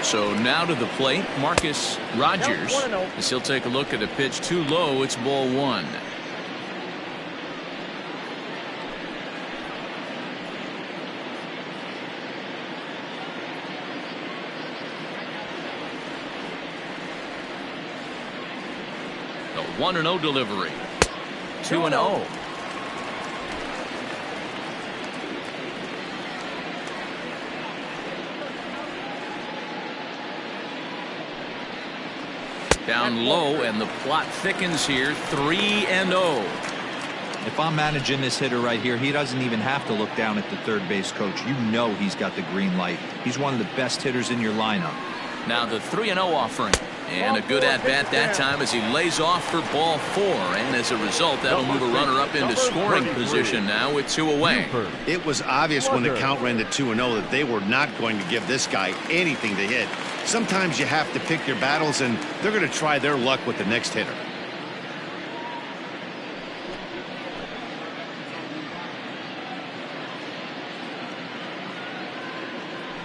[SPEAKER 1] So now to the plate, Marcus Rogers, as he'll take a look at a pitch too low. It's ball 1. The 1-0 delivery. 2-0. Down low, and the plot thickens here. 3-0.
[SPEAKER 4] If I'm managing this hitter right here, he doesn't even have to look down at the third base coach. You know he's got the green light. He's one of the best hitters in your lineup.
[SPEAKER 1] Now the 3-0 offering. And a good at-bat that time as he lays off for ball 4. And as a result, that'll move a runner up into scoring position now with 2 away.
[SPEAKER 2] It was obvious when the count ran to 2-0 that they were not going to give this guy anything to hit. Sometimes you have to pick your battles, and they're going to try their luck with the next hitter.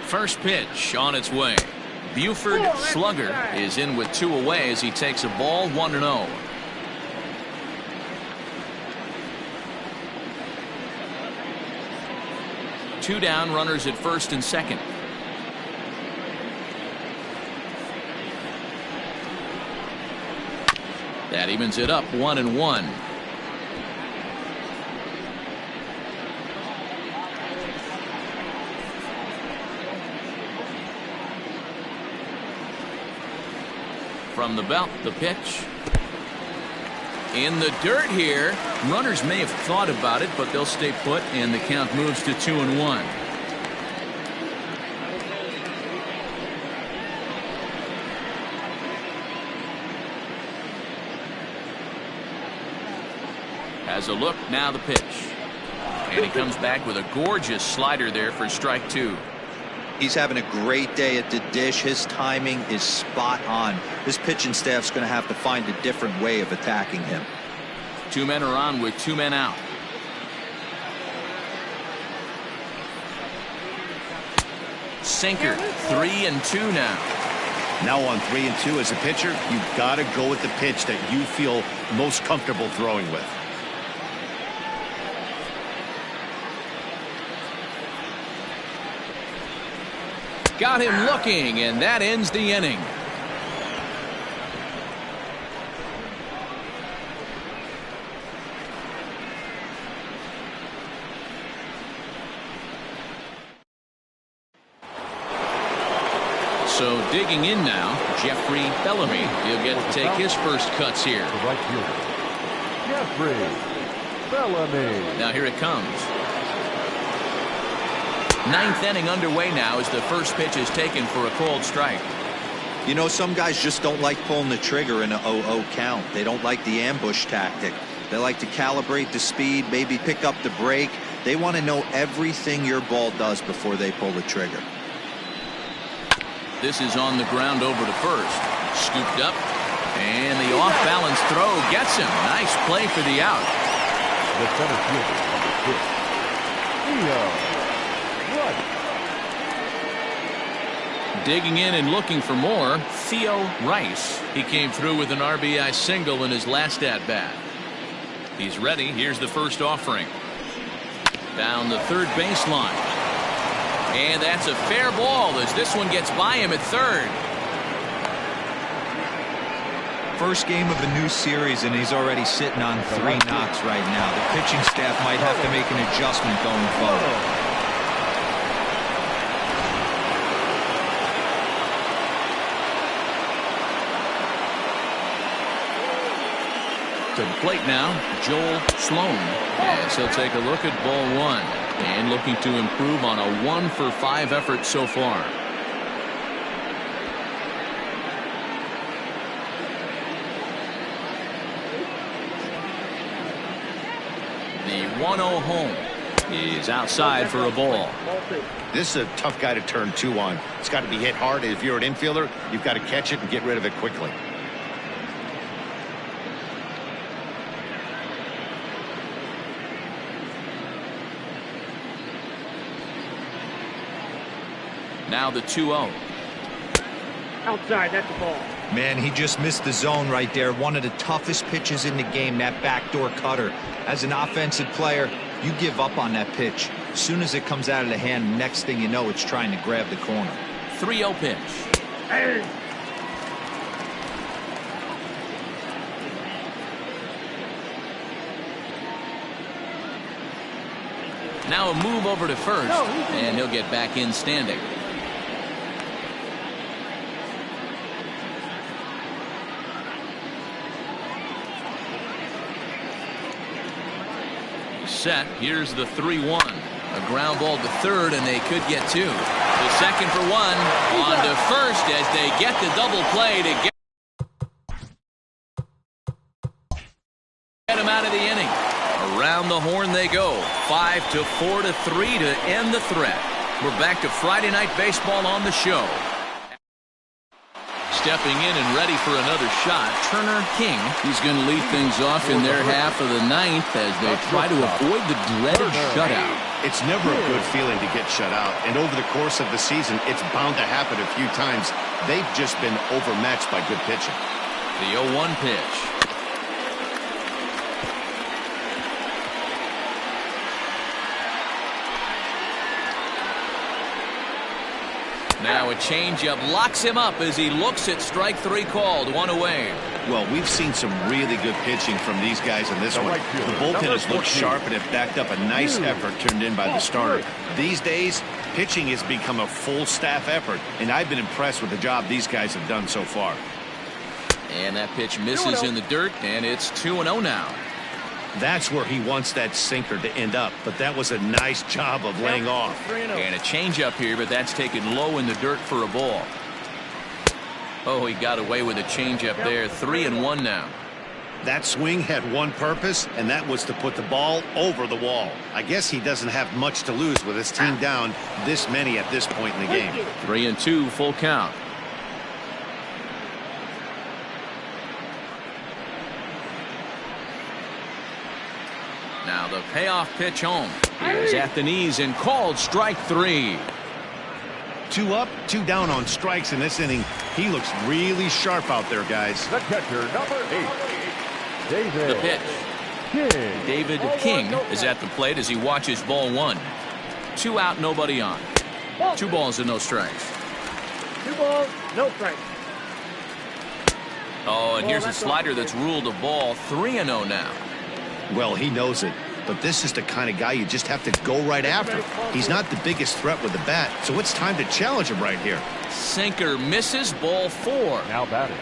[SPEAKER 1] First pitch on its way. Buford Slugger is in with 2 away as he takes a ball. 1-0. Two down, runners at first and second. That evens it up, 1-1. From the belt, the pitch. In the dirt here. Runners may have thought about it, but they'll stay put, and the count moves to 2-1. Has a look, now the pitch. And he comes back with a gorgeous slider there for strike 2.
[SPEAKER 4] He's having a great day at the dish. His timing is spot on. This pitching staff's going to have to find a different way of attacking him.
[SPEAKER 1] 2 men are on with 2 men out. Sinker, 3-2 now.
[SPEAKER 2] Now on 3-2 as a pitcher, you've got to go with the pitch that you feel most comfortable throwing with.
[SPEAKER 1] Got him looking, and that ends the inning. So digging in now, Jeffrey Bellamy. He'll get to take his first cuts here.
[SPEAKER 3] The right fielder, Jeffrey Bellamy.
[SPEAKER 1] Now here it comes. 9th inning underway now as the first pitch is taken for a called strike.
[SPEAKER 4] You know, some guys just don't like pulling the trigger in a 0-0 count. They don't like the ambush tactic. They like to calibrate the speed, maybe pick up the brake. They want to know everything your ball does before they pull the trigger.
[SPEAKER 1] This is on the ground over to first. Scooped up. And the off-balance throw gets him. Nice play for the out.
[SPEAKER 3] The center fielder, number 6. Right.
[SPEAKER 1] Digging in and looking for more, Theo Rice. He came through with an RBI single in his last at-bat. He's ready. Here's the first offering. Down the third baseline. And that's a fair ball as this one gets by him at third.
[SPEAKER 4] First game of a new series, and he's already sitting on 3 knocks right now. The pitching staff might have to make an adjustment going forward.
[SPEAKER 1] To the plate now, Joel Sloan, as he'll take a look at ball 1 and looking to improve on a 1-for-5 effort so far. The 1-0 home is outside for a ball.
[SPEAKER 2] This is a tough guy to turn 2 on. It's got to be hit hard. If you're an infielder, you've got to catch it and get rid of it quickly.
[SPEAKER 1] Now the 2-0.
[SPEAKER 5] Outside, that's the ball.
[SPEAKER 4] Man, he just missed the zone right there. One of the toughest pitches in the game, that backdoor cutter. As an offensive player, you give up on that pitch. As soon as it comes out of the hand, next thing you know, it's trying to grab the corner.
[SPEAKER 1] 3-0 pitch.
[SPEAKER 5] Hey.
[SPEAKER 1] Now a move over to first, and he'll get back in standing. Set. Here's the 3-1. A ground ball to third, and they could get 2. The second for 1. On to first as they get the double play to get him out of the inning. Around the horn they go. 5-4 to 3 to end the threat. We're back to Friday Night Baseball on the show. Stepping in and ready for another shot, Turner King. He's going to lead things off in their half of the 9th as they try to avoid the dreaded shutout.
[SPEAKER 2] It's never a good feeling to get shut out, and over the course of the season, it's bound to happen a few times. They've just been overmatched by good pitching.
[SPEAKER 1] The 0-1 pitch. Now a changeup locks him up as he looks at strike 3 called. 1 away.
[SPEAKER 2] Well, we've seen some really good pitching from these guys in this one. The bullpen has looked sharp and have backed up a nice effort turned in by the starter. These days, pitching has become a full staff effort, and I've been impressed with the job these guys have done so far.
[SPEAKER 1] And that pitch misses in the dirt, and it's 2-0 now.
[SPEAKER 2] That's where he wants that sinker to end up, but that was a nice job of laying off.
[SPEAKER 1] And a changeup here, but that's taken low in the dirt for a ball. Oh, he got away with a changeup there. 3-1 now.
[SPEAKER 2] That swing had one purpose, and that was to put the ball over the wall. I guess he doesn't have much to lose with his team down this many at this point in the game.
[SPEAKER 1] 3-2, full count. Now the payoff pitch home is at the knees and called strike 3.
[SPEAKER 2] 2 up, 2 down on strikes in this inning. He looks really sharp out there, guys.
[SPEAKER 3] The catcher, number 8, David.
[SPEAKER 1] The pitch. David King is at the plate as he watches ball 1. 2 out, nobody on. 2 balls and no strikes.
[SPEAKER 5] 2 balls, no strikes.
[SPEAKER 1] Oh, and here's a slider that's ruled a ball. 3-0 now.
[SPEAKER 2] Well, he knows it, but this is the kind of guy you just have to go right after. He's not the biggest threat with the bat, so it's time to challenge him right here.
[SPEAKER 1] Sinker misses, ball 4.
[SPEAKER 3] Now batting.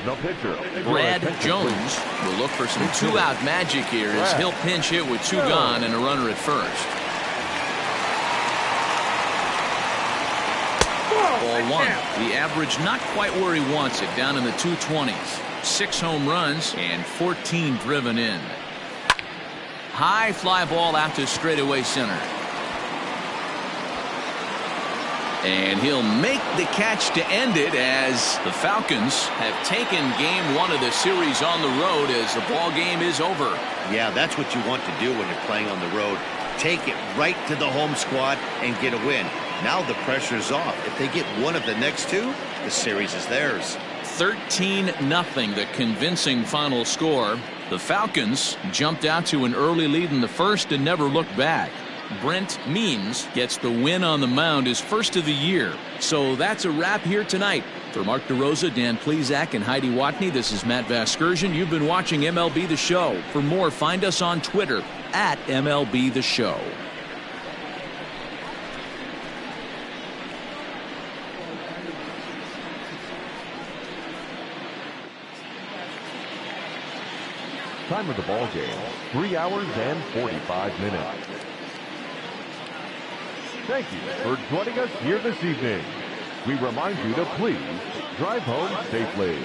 [SPEAKER 3] The pitcher,
[SPEAKER 1] Brad Jones will look for some 2-out magic here as he'll pinch hit with 2 gone and a runner at first. Ball 1. The average not quite where he wants it, down in the 220s. 6 home runs and 14 driven in. High fly ball out to straightaway center. And he'll make the catch to end it as the Falcons have taken game 1 of the series on the road as the ball game is over.
[SPEAKER 2] Yeah, that's what you want to do when you're playing on the road. Take it right to the home squad and get a win. Now the pressure's off. If they get one of the next 2, the series is theirs.
[SPEAKER 1] 13-0, the convincing final score. The Falcons jumped out to an early lead in the first and never looked back. Brent Means gets the win on the mound, his first of the year. So that's a wrap here tonight. For Mark DeRosa, Dan Plezak, and Heidi Watney, this is Matt Vasgersian. You've been watching MLB The Show. For more, find us on Twitter at MLB The Show.
[SPEAKER 3] Time of the ball game, 3 hours and 45 minutes. Thank you for joining us here this evening. We remind you to please drive home safely.